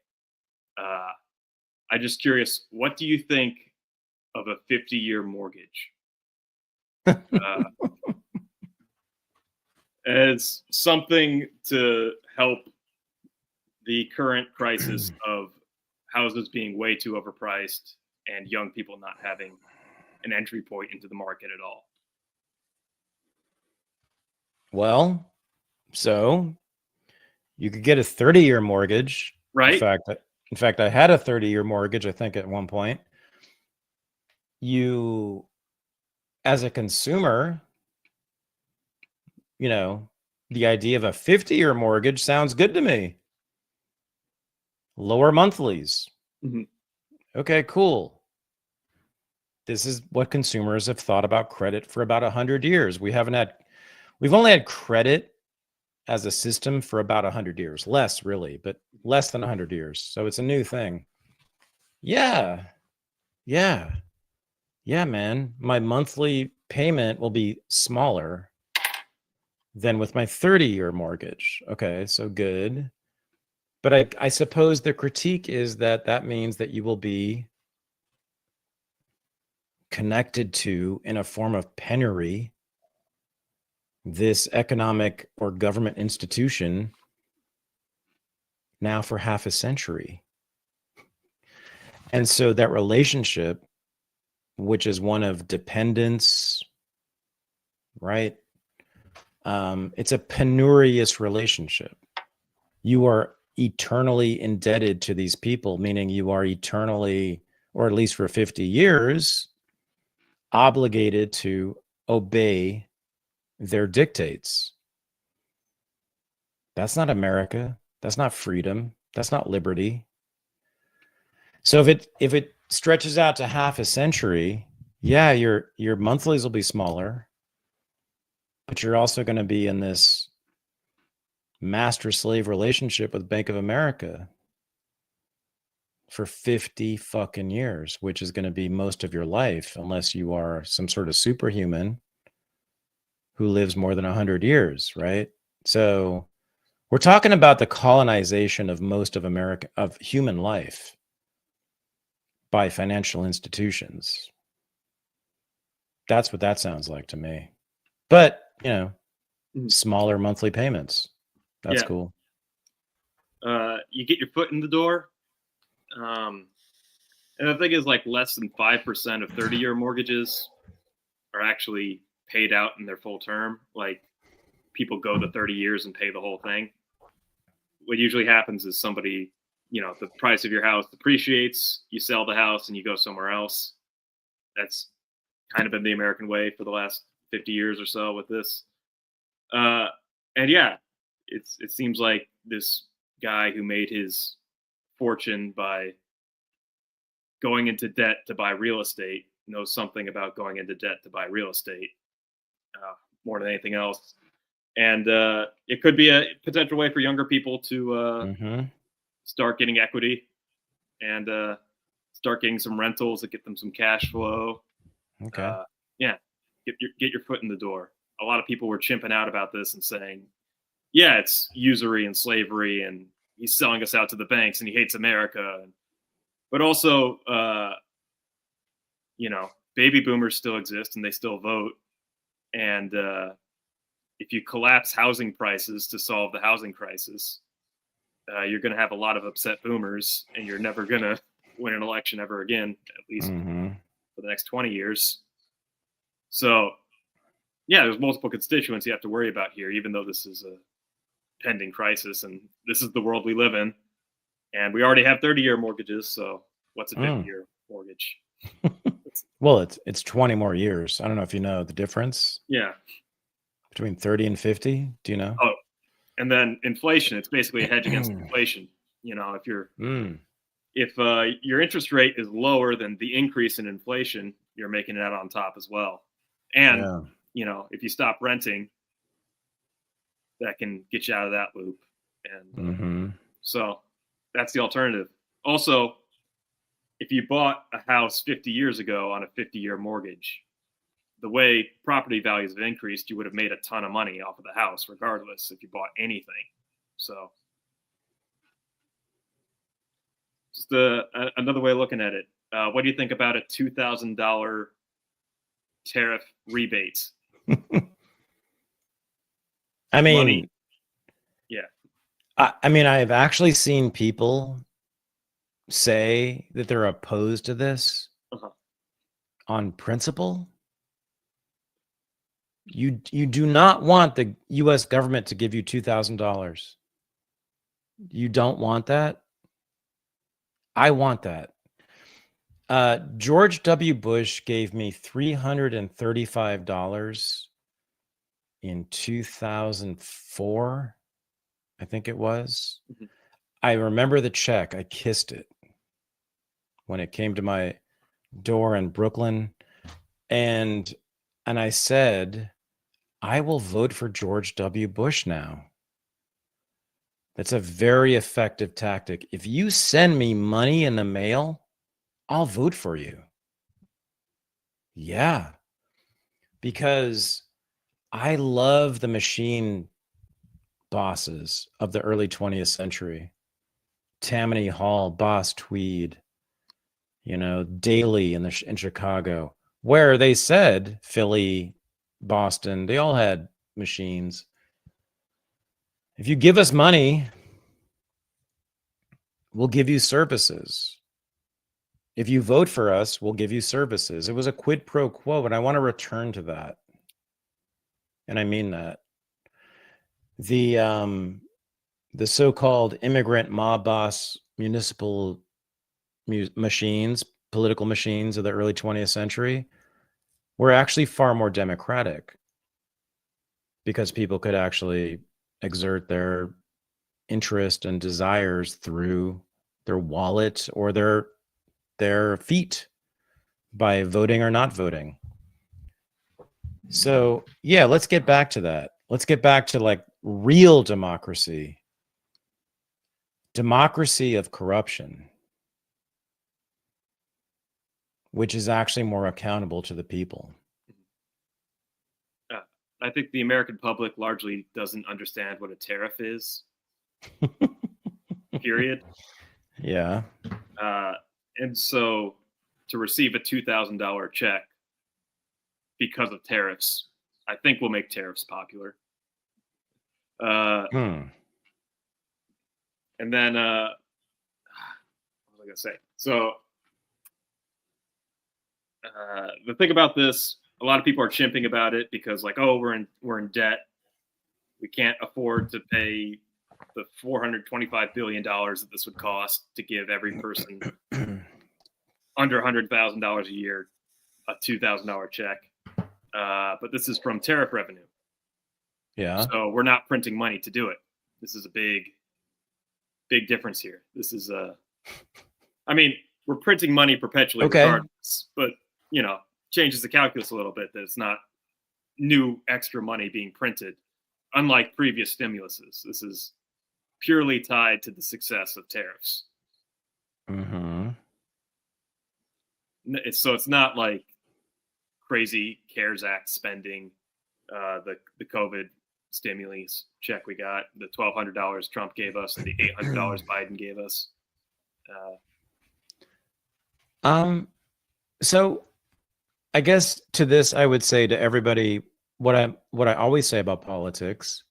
I'm just curious, what do you think of a 50-year mortgage? As something to help the current crisis of houses being way too overpriced and young people not having an entry point into the market at all. Well, so you could get a 30-year mortgage. Right. In fact, I had a 30-year mortgage, I think, at one point. You, as a consumer, the idea of a 50-year mortgage sounds good to me. Lower monthlies. Mm-hmm. Okay, cool. This is what consumers have thought about credit for about 100 years. We've only had credit as a system for about 100 years. Less, really, but less than 100 years. So it's a new thing. Yeah, man. My monthly payment will be smaller than with my 30-year mortgage. Okay, so good. But I suppose the critique is that means that you will be connected to, in a form of penury, this economic or government institution now for half a century. And so that relationship, which is one of dependence, right? It's a penurious relationship. You are eternally indebted to these people, meaning you are eternally, or at least for 50 years, obligated to obey their dictates. That's not America. That's not freedom. That's not liberty. So if it stretches out to half a century, yeah, your monthlies will be smaller, but you're also going to be in this master-slave relationship with Bank of America for 50 fucking years, which is going to be most of your life, unless you are some sort of superhuman who lives more than 100 years, right? So we're talking about the colonization of most of human life by financial institutions. That's what that sounds like to me. But, smaller monthly payments. That's cool. You get your foot in the door. And the thing is, like, less than 5% of 30-year mortgages are actually paid out in their full term. Like, people go to 30 years and pay the whole thing. What usually happens is somebody, the price of your house depreciates, you sell the house and you go somewhere else. That's kind of been the American way for the last 50 years or so with this. It seems like this guy who made his fortune by going into debt to buy real estate knows something about going into debt to buy real estate more than anything else. And it could be a potential way for younger people to start getting equity and start getting some rentals that get them some cash flow. Okay. Yeah, get your foot in the door. A lot of people were chimping out about this and saying, yeah, it's usury and slavery, and he's selling us out to the banks, and he hates America. But also, baby boomers still exist, and they still vote. And if you collapse housing prices to solve the housing crisis, you're going to have a lot of upset boomers, and you're never going to win an election ever again, at least for the next 20 years. So, yeah, there's multiple constituents you have to worry about here, even though this is a pending crisis, and this is the world we live in. And we already have 30-year mortgages, so what's a 50-year mortgage? Well, it's 20 more years. I don't know if you know the difference. Yeah. Between 30 and 50, do you know? Oh, and then inflation, it's basically a hedge against inflation. If you're if your interest rate is lower than the increase in inflation, you're making it out on top as well. And if you stop renting, that can get you out of that loop. And so that's the alternative. Also, if you bought a house 50 years ago on a 50-year mortgage, the way property values have increased, you would have made a ton of money off of the house, regardless if you bought anything. So just another way of looking at it. What do you think about a $2,000 tariff rebate? I mean, money. Yeah. I mean, I've actually seen people say that they're opposed to this on principle. You do not want the U.S. government to give you $2,000. You don't want that. I want that. George W. Bush gave me $335 in 2004, I think it was. I remember the check. I kissed it when it came to my door in Brooklyn. And I said, I will vote for George W. Bush now. That's a very effective tactic. If you send me money in the mail, I'll vote for you. Yeah. Because I love the machine bosses of the early 20th century. Tammany Hall, Boss Tweed, Daley in Chicago, where they said Philly, Boston, they all had machines. If you give us money, we'll give you services. If you vote for us, we'll give you services. It was a quid pro quo, and I want to return to that. And I mean that. The so-called immigrant mob boss municipal machines, political machines of the early 20th century were actually far more democratic because people could actually exert their interest and desires through their wallet or their feet by voting or not voting. So yeah, let's get back to that. Let's get back to like real democracy of corruption, which is actually more accountable to the people. I think the American public largely doesn't understand what a tariff is. Period. Yeah. And so to receive a $2,000 check because of tariffs, I think will make tariffs popular. And then, what was I going to say? So the thing about this, a lot of people are chimping about it because like, oh, we're in debt. We can't afford to pay the $425 billion that this would cost to give every person under $100,000 a year a $2,000 check. But this is from tariff revenue. Yeah. So we're not printing money to do it. This is a big difference here. This is I mean, we're printing money perpetually regardless, but changes the calculus a little bit that it's not new extra money being printed, unlike previous stimuluses. This is purely tied to the success of tariffs. Mm-hmm. So it's not like crazy CARES Act spending, the COVID stimulus check we got, the $1,200 Trump gave us, and the $800 Biden gave us. So I guess to this, I would say to everybody what I always say about politics.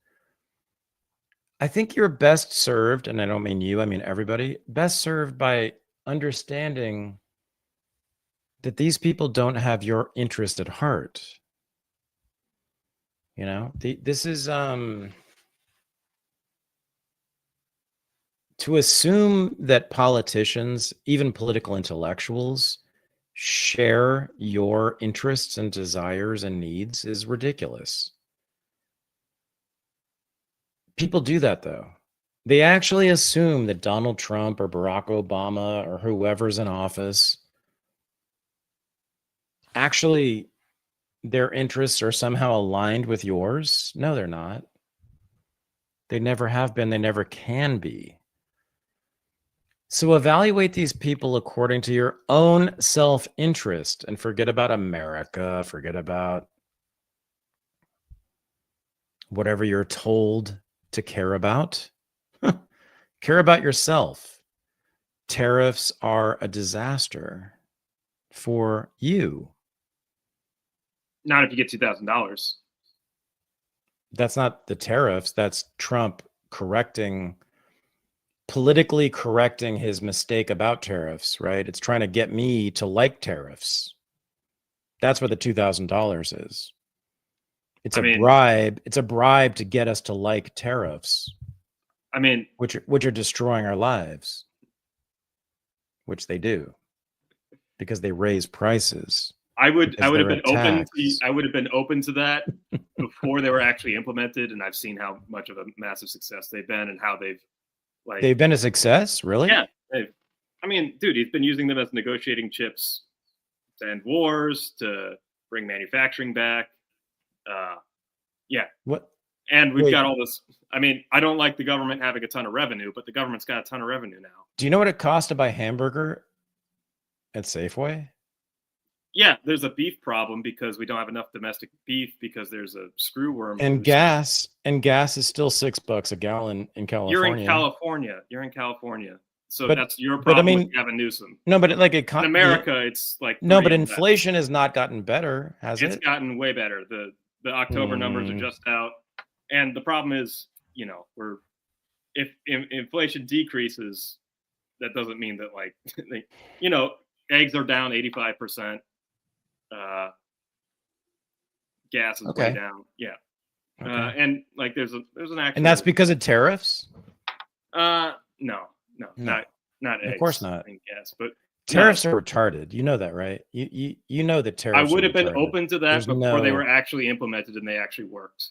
I think you're best served, and I don't mean you, I mean everybody, best served by understanding that these people don't have your interest at heart. This is to assume that politicians, even political intellectuals, share your interests and desires and needs is ridiculous. People do that, though. They actually assume that Donald Trump or Barack Obama or whoever's in office, actually their interests are somehow aligned with yours. No, they're not. They never have been. They never can be. So evaluate these people according to your own self-interest and forget about America, forget about whatever you're told to care about. Care about yourself. Tariffs are a disaster for you. Not if you get $2,000. That's not the tariffs. That's Trump politically correcting his mistake about tariffs, right? It's trying to get me to like tariffs. That's what the $2,000 is. It's a bribe. It's a bribe to get us to like tariffs. Which are destroying our lives, which they do, because they raise prices. I would have been open to that before they were actually implemented, and I've seen how much of a massive success they've been and how they've been a success, really? Yeah. Dude, he's been using them as negotiating chips to end wars, to bring manufacturing back. Yeah. What? And we've got all this. I don't like the government having a ton of revenue, but the government's got a ton of revenue now. Do you know what it costs to buy hamburger at Safeway? Yeah, there's a beef problem because we don't have enough domestic beef because there's a screwworm. And gas is still $6 a gallon in California. You're in California. So that's your problem with Gavin Newsom. No, but in America, it's like no, but inflation has not has gotten better, It's gotten way better. The October numbers are just out, and the problem is, if inflation decreases, that doesn't mean that eggs are down 85%. Gas is way down. Yeah. Okay. And there's an actual. And that's because of tariffs? No, not eggs. Of course not. Gas, but tariffs are retarded. You know that, right? You know that tariffs. I would have been open to that before they were actually implemented and they actually worked.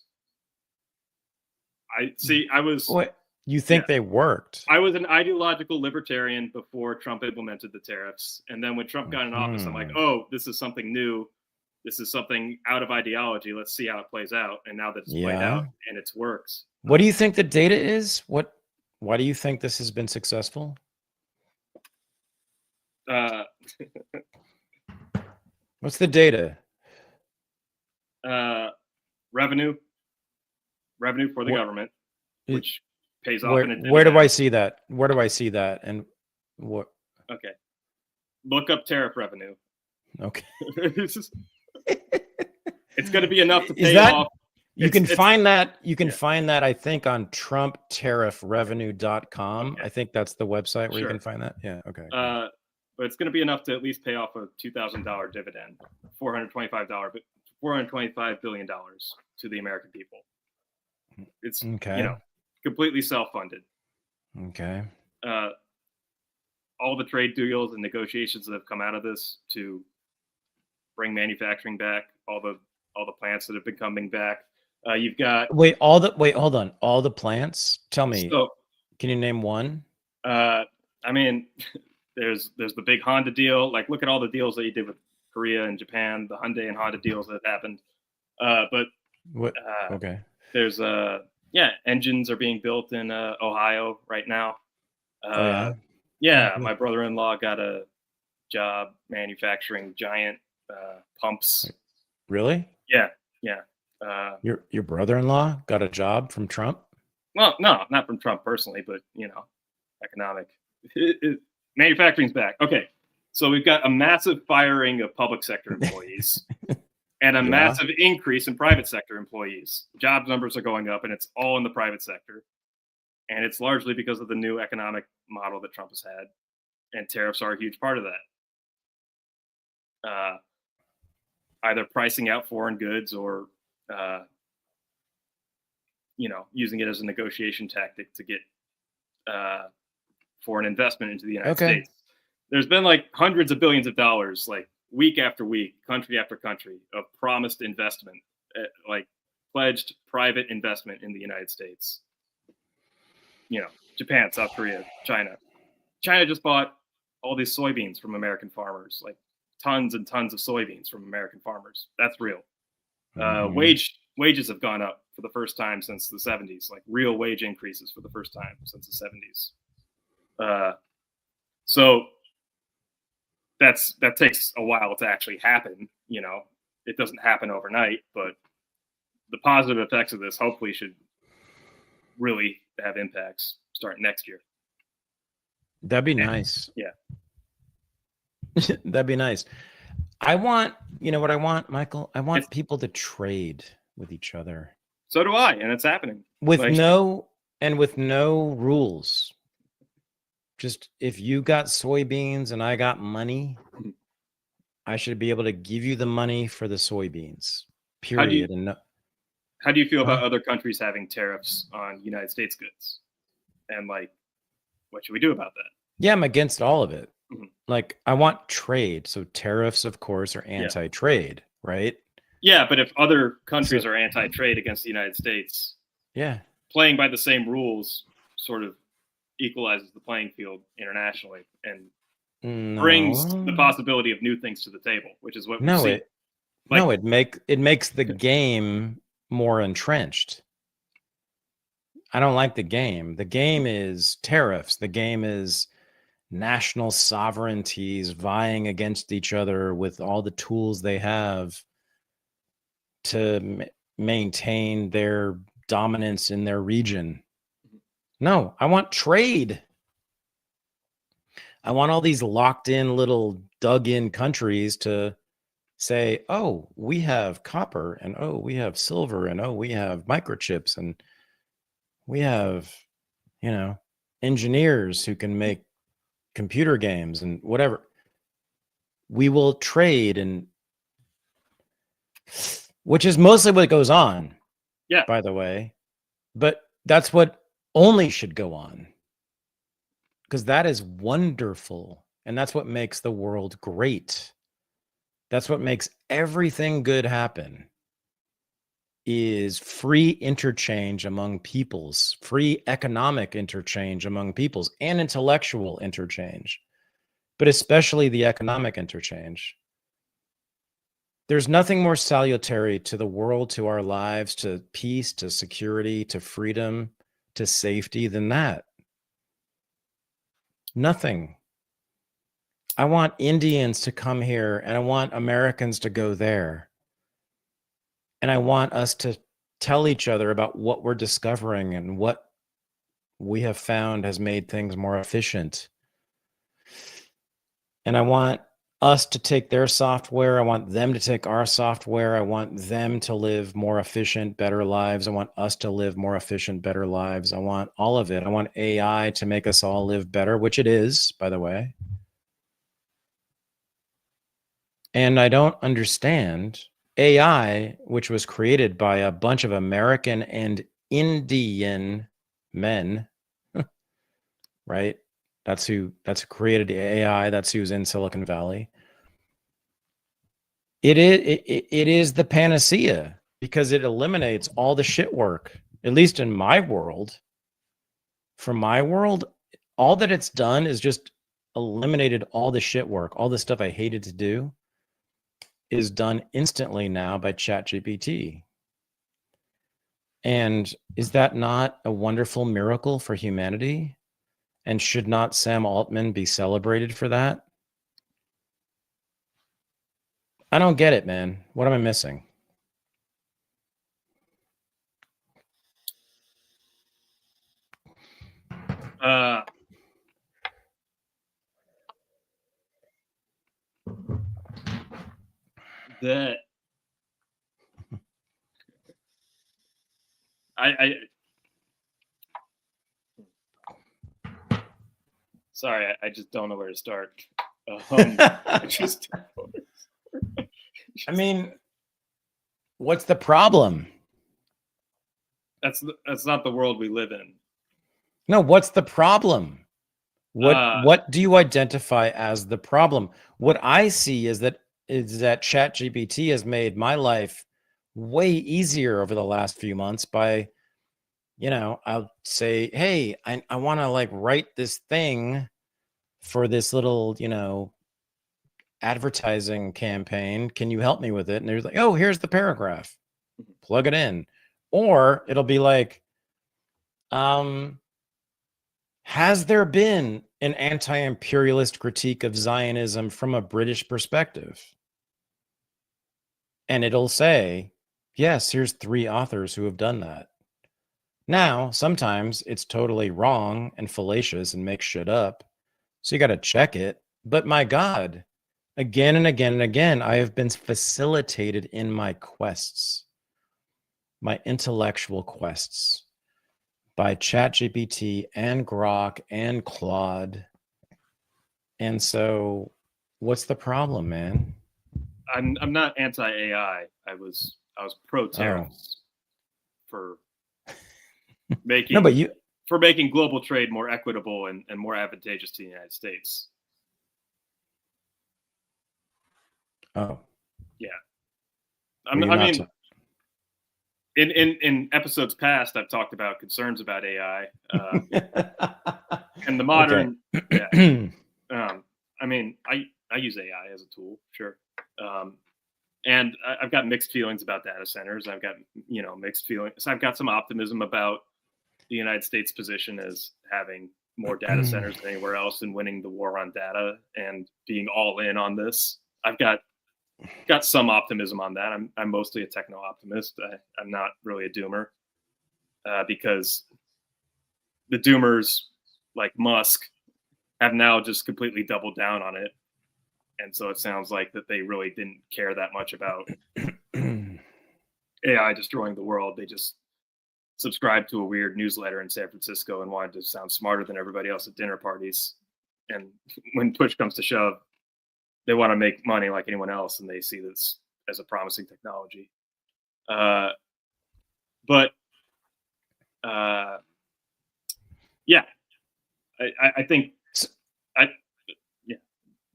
What? You think they worked? I was an ideological libertarian before Trump implemented the tariffs. And then when Trump got in office, I'm like, oh, this is something new. This is something out of ideology. Let's see how it plays out. And now that it's played out and it works. What do you think the data is? Why do you think this has been successful? What's the data? Revenue for the government, which pays off. Where do I see that? And what? Okay. Look up tariff revenue. Okay. It's going to be enough to pay off. You can find that, I think, on TrumpTariffRevenue.com. I think that's the website where you can find that. Yeah. Okay. But it's going to be enough to at least pay off a $2,000 dividend, $425 billion to the American people. It's completely self-funded. Okay. All the trade deals and negotiations that have come out of this to bring manufacturing back, all the plants that have been coming back. You've got hold on. All the plants? Tell me. So, can you name one? There's the big Honda deal. Like, look at all the deals that he did with Korea and Japan, the Hyundai and Honda deals that happened. But What? Okay. There's engines are being built in Ohio right now. My brother-in-law got a job manufacturing giant pumps. Really? Yeah. Your brother-in-law got a job from Trump? Well, no, not from Trump personally, but economic. Manufacturing's back. Okay, so we've got a massive firing of public sector employees and a massive increase in private sector employees. Job numbers are going up, and it's all in the private sector. And it's largely because of the new economic model that Trump has had, and tariffs are a huge part of that. Either pricing out foreign goods or using it as a negotiation tactic to get foreign investment into the United States. There's been like hundreds of billions of dollars, like week after week, country after country, of promised investment, like pledged private investment in the United States. Japan, South Korea, China. China just bought all these soybeans from American farmers, like tons and tons of soybeans from American farmers. That's real. Wages have gone up for the first time since the 70s, like real wage increases for the first time since the 70s. So that takes a while to actually happen. It doesn't happen overnight, but the positive effects of this hopefully should really have impacts starting next year. That'd be nice. Yeah. That'd be nice. I want, what I want, Michael? I want people to trade with each other. So do I, and it's happening. With no rules. Just if you got soybeans and I got money, I should be able to give you the money for the soybeans. Period. How do you feel about other countries having tariffs on United States goods? And what should we do about that? Yeah, I'm against all of it. Like, I want trade. So tariffs, of course, are anti-trade, right? Yeah, but if other countries are anti-trade against the United States, playing by the same rules sort of equalizes the playing field internationally and brings the possibility of new things to the table, which is what we see. It makes the game more entrenched. I don't like the game. The game is tariffs. The game is national sovereignties vying against each other with all the tools they have to maintain their dominance in their region. No, I want trade. I want all these locked in little dug in countries to say, oh, we have copper, and oh, we have silver, and oh, we have microchips, and we have, engineers who can make computer games and whatever. We will trade, and which is mostly what goes on. Yeah. By the way, but that's what only should go on, because that is wonderful, and that's what makes the world great. That's what makes everything good happen. Is free interchange among peoples, free economic interchange among peoples, and intellectual interchange, but especially the economic interchange. There's nothing more salutary to the world, to our lives, to peace, to security, to freedom, to safety than that. Nothing. I want Indians to come here, and I want Americans to go there. And I want us to tell each other about what we're discovering and what we have found has made things more efficient. And I want us to take their software. I want them to take our software. I want them to live more efficient, better lives. I want us to live more efficient, better lives. I want all of it. I want AI to make us all live better, which it is, by the way. And I don't understand AI, which was created by a bunch of American and Indian men, right? That's who created the AI. That's who's in Silicon Valley. It is the panacea, because it eliminates all the shit work, at least in my world. For my world, all that it's done is just eliminated all the shit work, all the stuff I hated to do is done instantly now by ChatGPT. And is that not a wonderful miracle for humanity? And should not Sam Altman be celebrated for that? I don't get it, man. What am I missing? That sorry, I just don't know where to start. I mean, what's the problem? That's not the world we live in. No, what's the problem? What do you identify as the problem? What I see is that ChatGPT has made my life way easier over the last few months by, I'll say, hey, I want to like write this thing for this little, advertising campaign. Can you help me with it? And there's like, oh, here's the paragraph. Plug it in. Or it'll be like, has there been an anti-imperialist critique of Zionism from a British perspective? And it'll say, yes, here's 3 authors who have done that. Now, sometimes it's totally wrong and fallacious and makes shit up. So you got to check it. But my God, again and again and again, I have been facilitated in my quests, my intellectual quests, by ChatGPT and Grok and Claude. And so what's the problem, man? I'm not anti-AI. I was pro tariffs for making for making global trade more equitable and more advantageous to the United States. Oh. Yeah. I mean, in episodes past, I've talked about concerns about AI and the modern. Okay. Yeah. I mean, I use AI as a tool, sure, and I've got mixed feelings about data centers. I've got mixed feelings. I've got some optimism about the United States' position as having more data centers than anywhere else and winning the war on data and being all in on this. I've got some optimism on that. I'm mostly a techno optimist. I'm not really a doomer because the doomers like Musk have now just completely doubled down on it. And so it sounds like that they really didn't care that much about AI destroying the world. They just subscribed to a weird newsletter in San Francisco and wanted to sound smarter than everybody else at dinner parties. And when push comes to shove, they want to make money like anyone else, and they see this as a promising technology. Yeah, I think, yeah.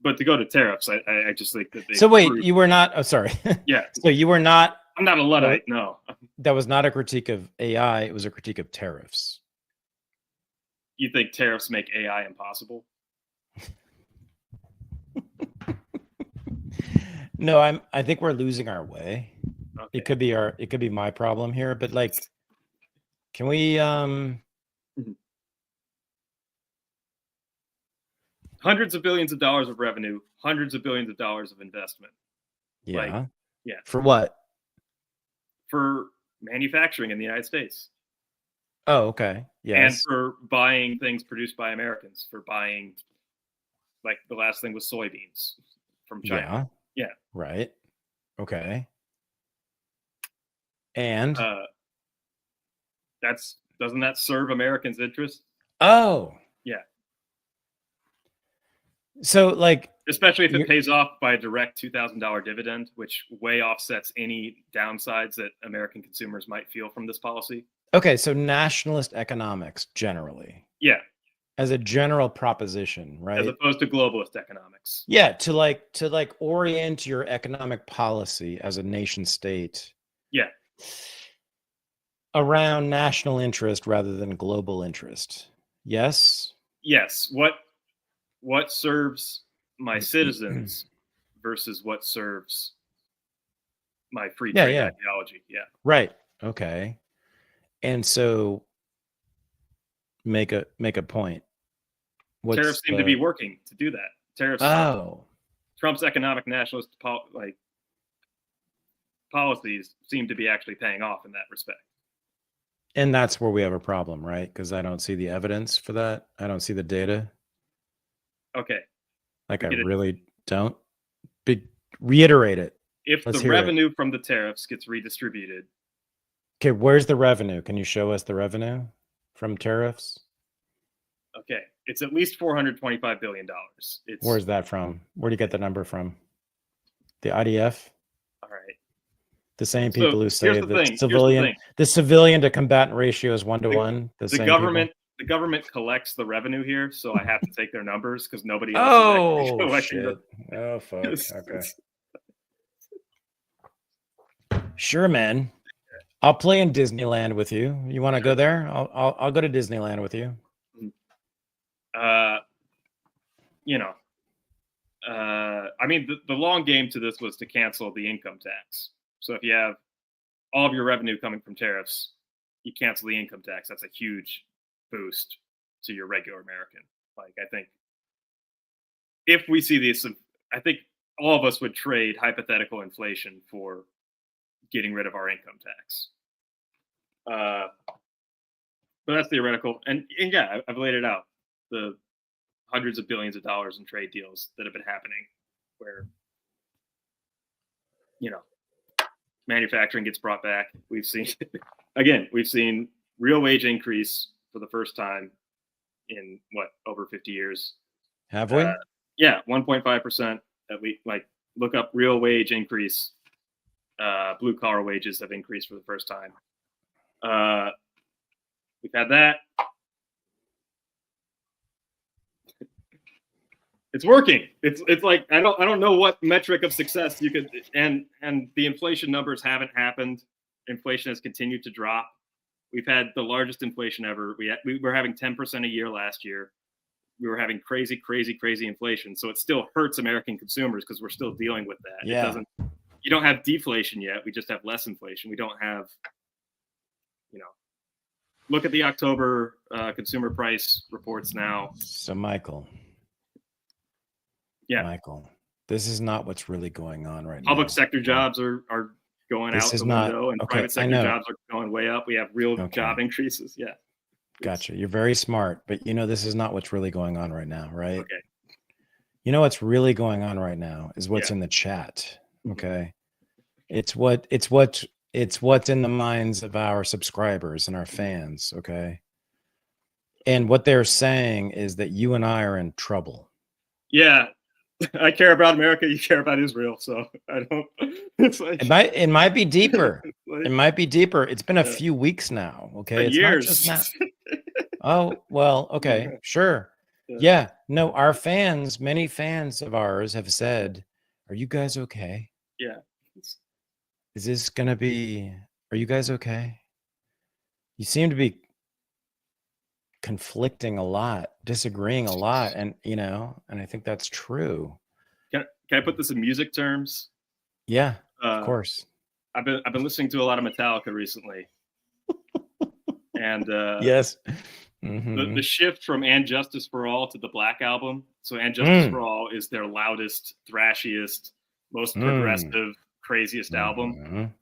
But to go to tariffs, I just think that they. So wait, you were not. Oh, sorry. Yeah. So you were not. I'm not a Luddite. No. That was not a critique of AI. It was a critique of tariffs. You think tariffs make AI impossible? No, I think we're losing our way. Okay. It could be my problem here, but like, can we hundreds of billions of dollars of revenue, hundreds of billions of dollars of investment. Yeah. Yeah. For what? For manufacturing in the United States. Oh, okay. Yes. And for buying things produced by Americans, for buying, like the last thing was soybeans from China. Yeah. Right. Okay. And doesn't that serve Americans' interest? Oh. Yeah. So like, especially if it pays off by a direct $2,000 dividend, which way offsets any downsides that American consumers might feel from this policy. Okay, so nationalist economics generally. Yeah. As a general proposition, right? As opposed to globalist economics. Yeah, to like orient your economic policy as a nation state. Yeah. Around national interest rather than global interest. Yes? Yes. what serves my citizens versus what serves my free trade ideology. Yeah. Right. Okay. And so make a point. Tariffs seem to be working to do that. Tariffs. Oh. Trump's economic nationalist policies seem to be actually paying off in that respect. And that's where we have a problem, right? Because I don't see the evidence for that. I don't see the data. Okay. Like I really don't. Reiterate it. If the revenue from the tariffs gets redistributed. Okay, where's the revenue? Can you show us the revenue from tariffs? Okay, it's at least $425 billion. Where's that from? Where do you get the number from? The IDF? All right. The same people who say the civilian to combatant ratio is 1-to-1. The government collects the revenue here, so I have to take their numbers because nobody else is collecting them. Oh, fuck. Okay. Sure, man. I'll play in Disneyland with you. You want to go there? I'll go to Disneyland with you. I mean, the long game to this was to cancel the income tax. So if you have all of your revenue coming from tariffs, you cancel the income tax. That's a huge boost to your regular American. Like, I think if we see this, I think all of us would trade hypothetical inflation for getting rid of our income tax. But that's theoretical. And yeah, I've laid it out. The hundreds of billions of dollars in trade deals that have been happening where, manufacturing gets brought back. We've seen real wage increase for the first time in over 50 years. Have we? Yeah, 1.5% at least. Like, look up real wage increase. Blue collar wages have increased for the first time. We've had that. It's working. It's like I don't know what metric of success you could, and the inflation numbers haven't happened. Inflation has continued to drop. We've had the largest inflation ever. We were having 10% a year last year. We were having crazy inflation. So it still hurts American consumers because we're still dealing with that. Yeah. You don't have deflation yet. We just have less inflation. We don't have, look at the October consumer price reports now. So Michael. Yeah. Michael, this is not what's really going on right now. Public sector jobs are going out the window, and private sector jobs are going way up. We have real job increases. Yeah. Gotcha. You're very smart, but this is not what's really going on right now, right? Okay. What's really going on right now is what's in the chat. Okay. It's what's in the minds of our subscribers and our fans. Okay. And what they're saying is that you and I are in trouble. Yeah. I care about America. You care about Israel. So I don't. It's like it might be deeper. It might be deeper. It's been a few weeks now. Okay, it's years. Not just now. Oh well. Okay, sure. Yeah. No, our fans, many fans of ours, have said, "Are you guys okay? Yeah. Is this gonna be? Are you guys okay? You seem to be conflicting a lot, disagreeing a lot, and and I think that's true. Can I put this in music terms? Yeah, of course. I've been listening to a lot of Metallica recently, and yes, the shift from "And Justice for All" to the Black Album. So "And Justice for All" is their loudest, thrashiest, most progressive, craziest album,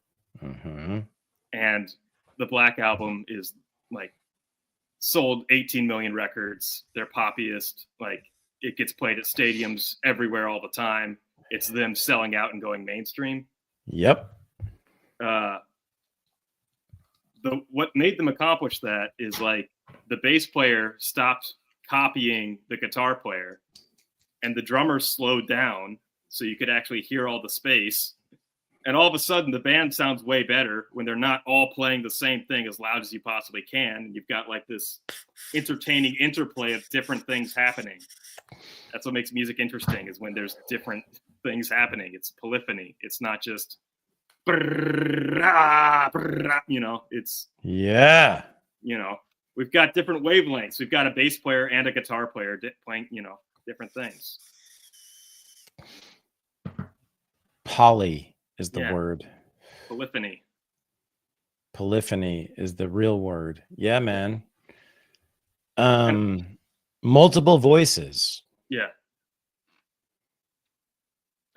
and the Black Album is like sold 18 million records. They're poppiest. Like, it gets played at stadiums everywhere all the time. It's them selling out and going mainstream. Yep. What made them accomplish that is like the bass player stopped copying the guitar player, and the drummer slowed down so you could actually hear all the space. And all of a sudden, the band sounds way better when they're not all playing the same thing as loud as you possibly can. And you've got like this entertaining interplay of different things happening. That's what makes music interesting, is when there's different things happening. It's polyphony. It's not just, it's, we've got different wavelengths. We've got a bass player and a guitar player playing, different things. Poly is the Yeah. word. Polyphony. Polyphony is the real word. Yeah, man. Multiple voices. Yeah.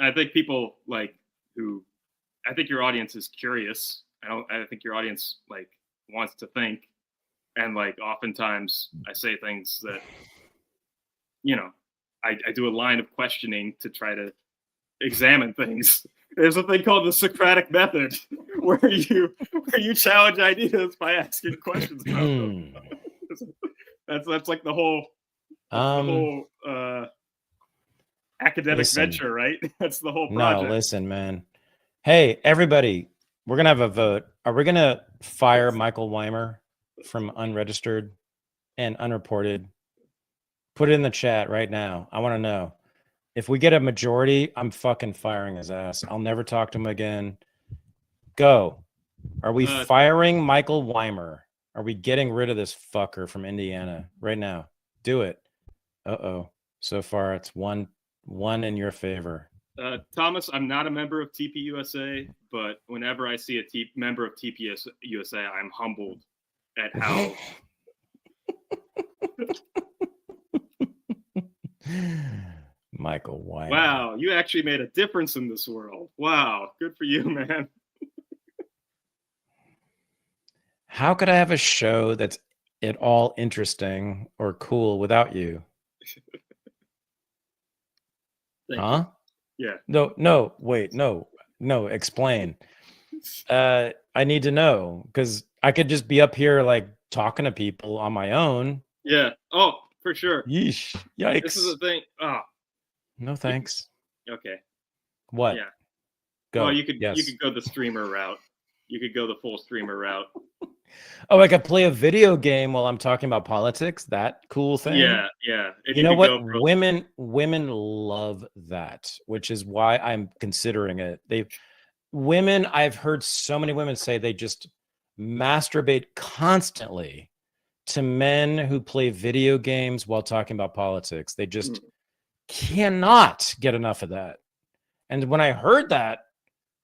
I think people I think your audience is curious. I think your audience like wants to think, and like oftentimes I say things that, you know, I do a line of questioning to try to examine things. There's a thing called the Socratic method, where you challenge ideas by asking questions about them. That's like the whole academic venture, right? That's the whole project. No, listen, man. Hey, everybody, we're gonna have a vote. Are we gonna fire Michael Weimer from Unregistered and Unreported? Put it in the chat right now. I want to know. If we get a majority, I'm fucking firing his ass. I'll never talk to him again. Go. Are we firing Michael Weimer? Are we getting rid of this fucker from Indiana right now? Do it. Uh-oh. So far, it's one in your favor. Thomas, I'm not a member of TPUSA, but whenever I see a member of TPUSA, I'm humbled at how... Michael Weimer. Wow, you actually made a difference in this world. Wow, good for you, man. How could I have a show that's at all interesting or cool without you? Huh? Yeah. No, wait, no, explain. I need to know, because I could just be up here like talking to people on my own. Yeah. Oh, for sure. Yeesh. Yikes. This is the thing. Oh. No thanks. Okay. What? Yeah. Go. Well, you could go the streamer route. You could go the full streamer route. Oh, I could play a video game while I'm talking about politics. That cool thing. Yeah. And you know what? Women love that, which is why I'm considering it. I've heard so many women say they just masturbate constantly to men who play video games while talking about politics. They just cannot get enough of that. And when I heard that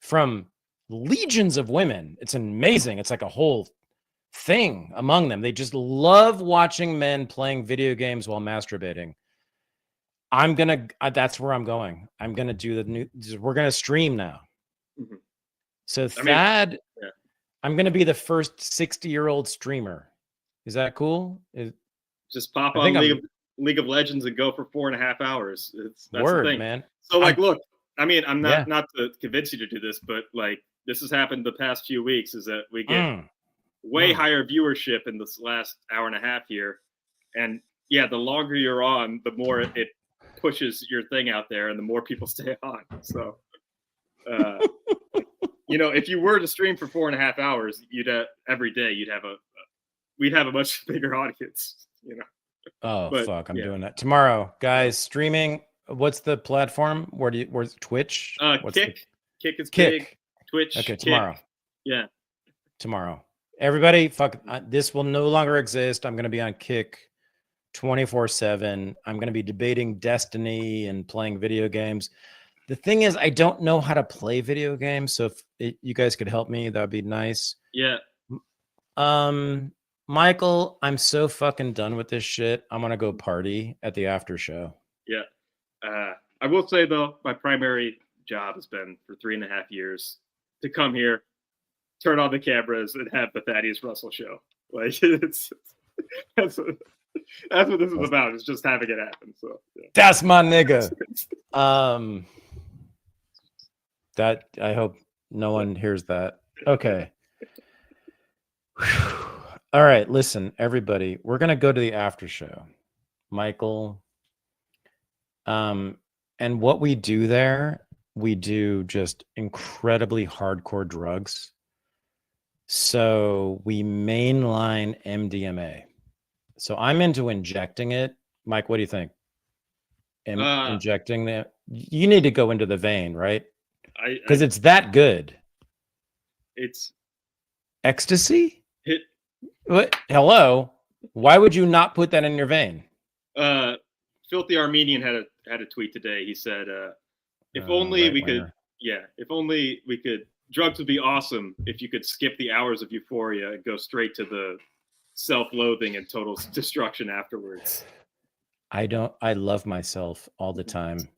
from legions of women, it's amazing. It's like a whole thing among them. They just love watching men playing video games while masturbating. That's where I'm going. I'm going to do we're going to stream now. Mm-hmm. So Thad, I'm going to be the first 60-year-old streamer. Is that cool? Just pop on League of Legends and go for 4.5 hours. That's word, the thing. Man. So look, I mean, I'm not to convince you to do this, but like this has happened the past few weeks, is that we get way higher viewership in this last hour and a half here. And yeah, the longer you're on, the more it pushes your thing out there and the more people stay on. So, you know, if you were to stream for 4.5 hours, every day we'd have a much bigger audience, you know. Oh, fuck. I'm doing that tomorrow, guys. Streaming. What's the platform? Where's Twitch? Kick is big. Twitch. Okay, tomorrow. Yeah. Tomorrow. Everybody, fuck. This will no longer exist. I'm going to be on Kick 24/7. I'm going to be debating Destiny and playing video games. The thing is, I don't know how to play video games. So if you guys could help me, that'd be nice. Yeah. Michael, I'm so fucking done with this shit. I'm going to go party at the after show. Yeah. I will say, though, my primary job has been for 3.5 years to come here, turn on the cameras, and have the Thaddeus Russell show. Like, that's what this is about. It's just having it happen. So yeah. That's my nigga. That I hope no one hears that. Okay. All right, listen, everybody. We're gonna go to the after show, Michael. And what we do there, we do just incredibly hardcore drugs. So we mainline MDMA. So I'm into injecting it. Mike, what do you think? Injecting that? You need to go into the vein, right? Because it's that good. It's ecstasy. What? Hello? Why would you not put that in your vein? Filthy Armenian had a tweet today. He said, "If only we could, if only we could. Drugs would be awesome if you could skip the hours of euphoria and go straight to the self-loathing and total destruction afterwards." I love myself all the time.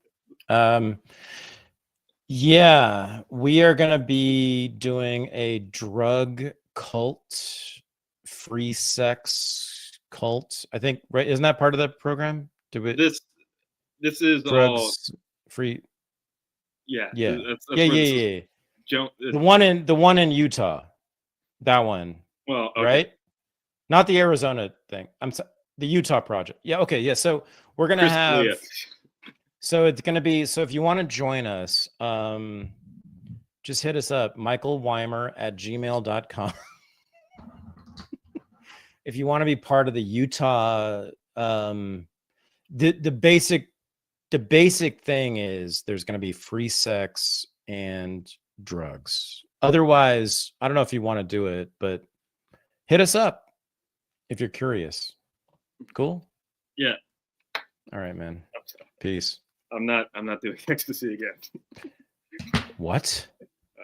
Yeah, we are going to be doing a drug cult, free sex cult. I think, right? Isn't that part of the program? This is drugs all free. Yeah. Yeah. That's Yeah. The one in Utah. That one. Well, okay. Right? Not the Arizona thing. The Utah project. Yeah. Okay. Yeah. So we're going to have, so it's going to be, so if you want to join us, just hit us up, michaelweimer@gmail.com. If you want to be part of the Utah, the basic thing is there's going to be free sex and drugs. Otherwise, I don't know if you want to do it, but hit us up if you're curious. Cool? Yeah. All right, man. Peace. I'm not doing ecstasy again. What?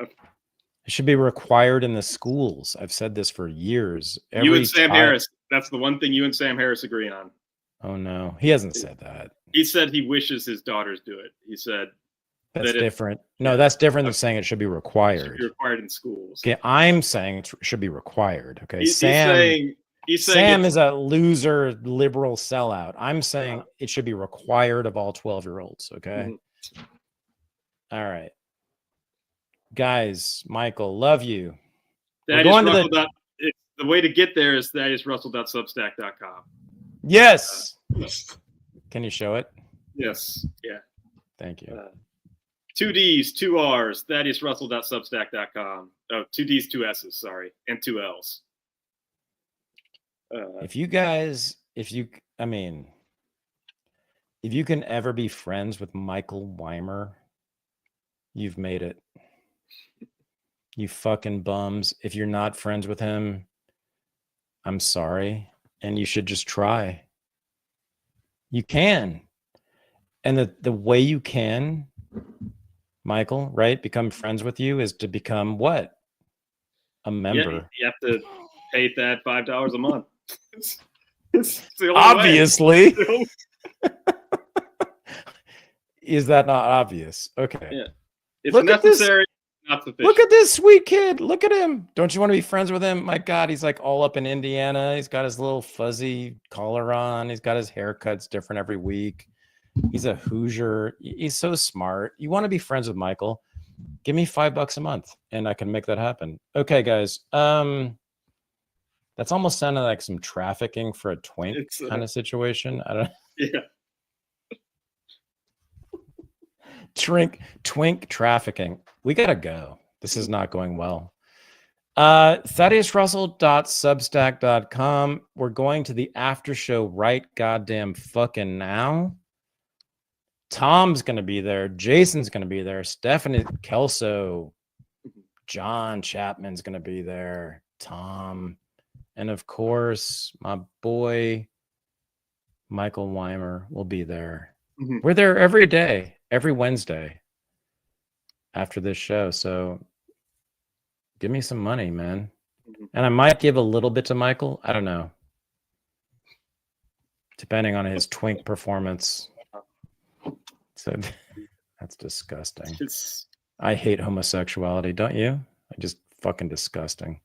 It should be required in the schools. I've said this for years. You and Sam Harris. That's the one thing you and Sam Harris agree on. Oh no, he hasn't said that. He said he wishes his daughters do it. He said that's different. No, that's different than saying it should be required. It should be required in schools. Okay, I'm saying it should be required. Okay, he's saying Sam is a loser liberal sellout. I'm saying it should be required of all 12-year-olds. Okay. Mm-hmm. All right. Guys, Michael, love you. The way to get there is thaddeusrussell.substack.com. Yes. Can you show it? Yes. Yeah. Thank you. 2 D's, 2 R's, thaddeusrussell.substack.com. Oh, 2 D's, 2 S's, sorry, and 2 L's. If you can ever be friends with Michael Weimer, you've made it. You fucking bums. If you're not friends with him, I'm sorry. And you should just try. You can. And the way you can, Michael, right, become friends with you is to become what? A member. Yeah, you have to pay that $5 a month. It's obviously. Is that not obvious? Okay. Yeah. It's necessary, not sufficient. Look at this sweet kid. Look at him. Don't you want to be friends with him? My God, he's like all up in Indiana. He's got his little fuzzy collar on. He's got his haircuts different every week. He's a Hoosier. He's so smart. You want to be friends with Michael? Give me $5 a month and I can make that happen. Okay, guys. That's almost sounded like some trafficking for a twink kind of situation. I don't know. Yeah. Twink trafficking. We gotta go. This is not going well. thaddeusrussell.substack.com. We're going to the after show right goddamn fucking now. Tom's gonna be there. Jason's gonna be there. Stephanie Kelso, John Chapman's gonna be there. Tom, and of course my boy Michael Weimer will be there. Mm-hmm. We're there every day, every Wednesday after this show. So give me some money, man. Mm-hmm. And I might give a little bit to Michael. I don't know. Depending on his twink performance. So that's disgusting. I hate homosexuality, don't you? Just fucking disgusting.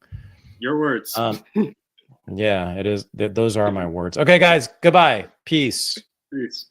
Your words. Yeah, it is. Those are my words. Okay, guys. Goodbye. Peace. Peace.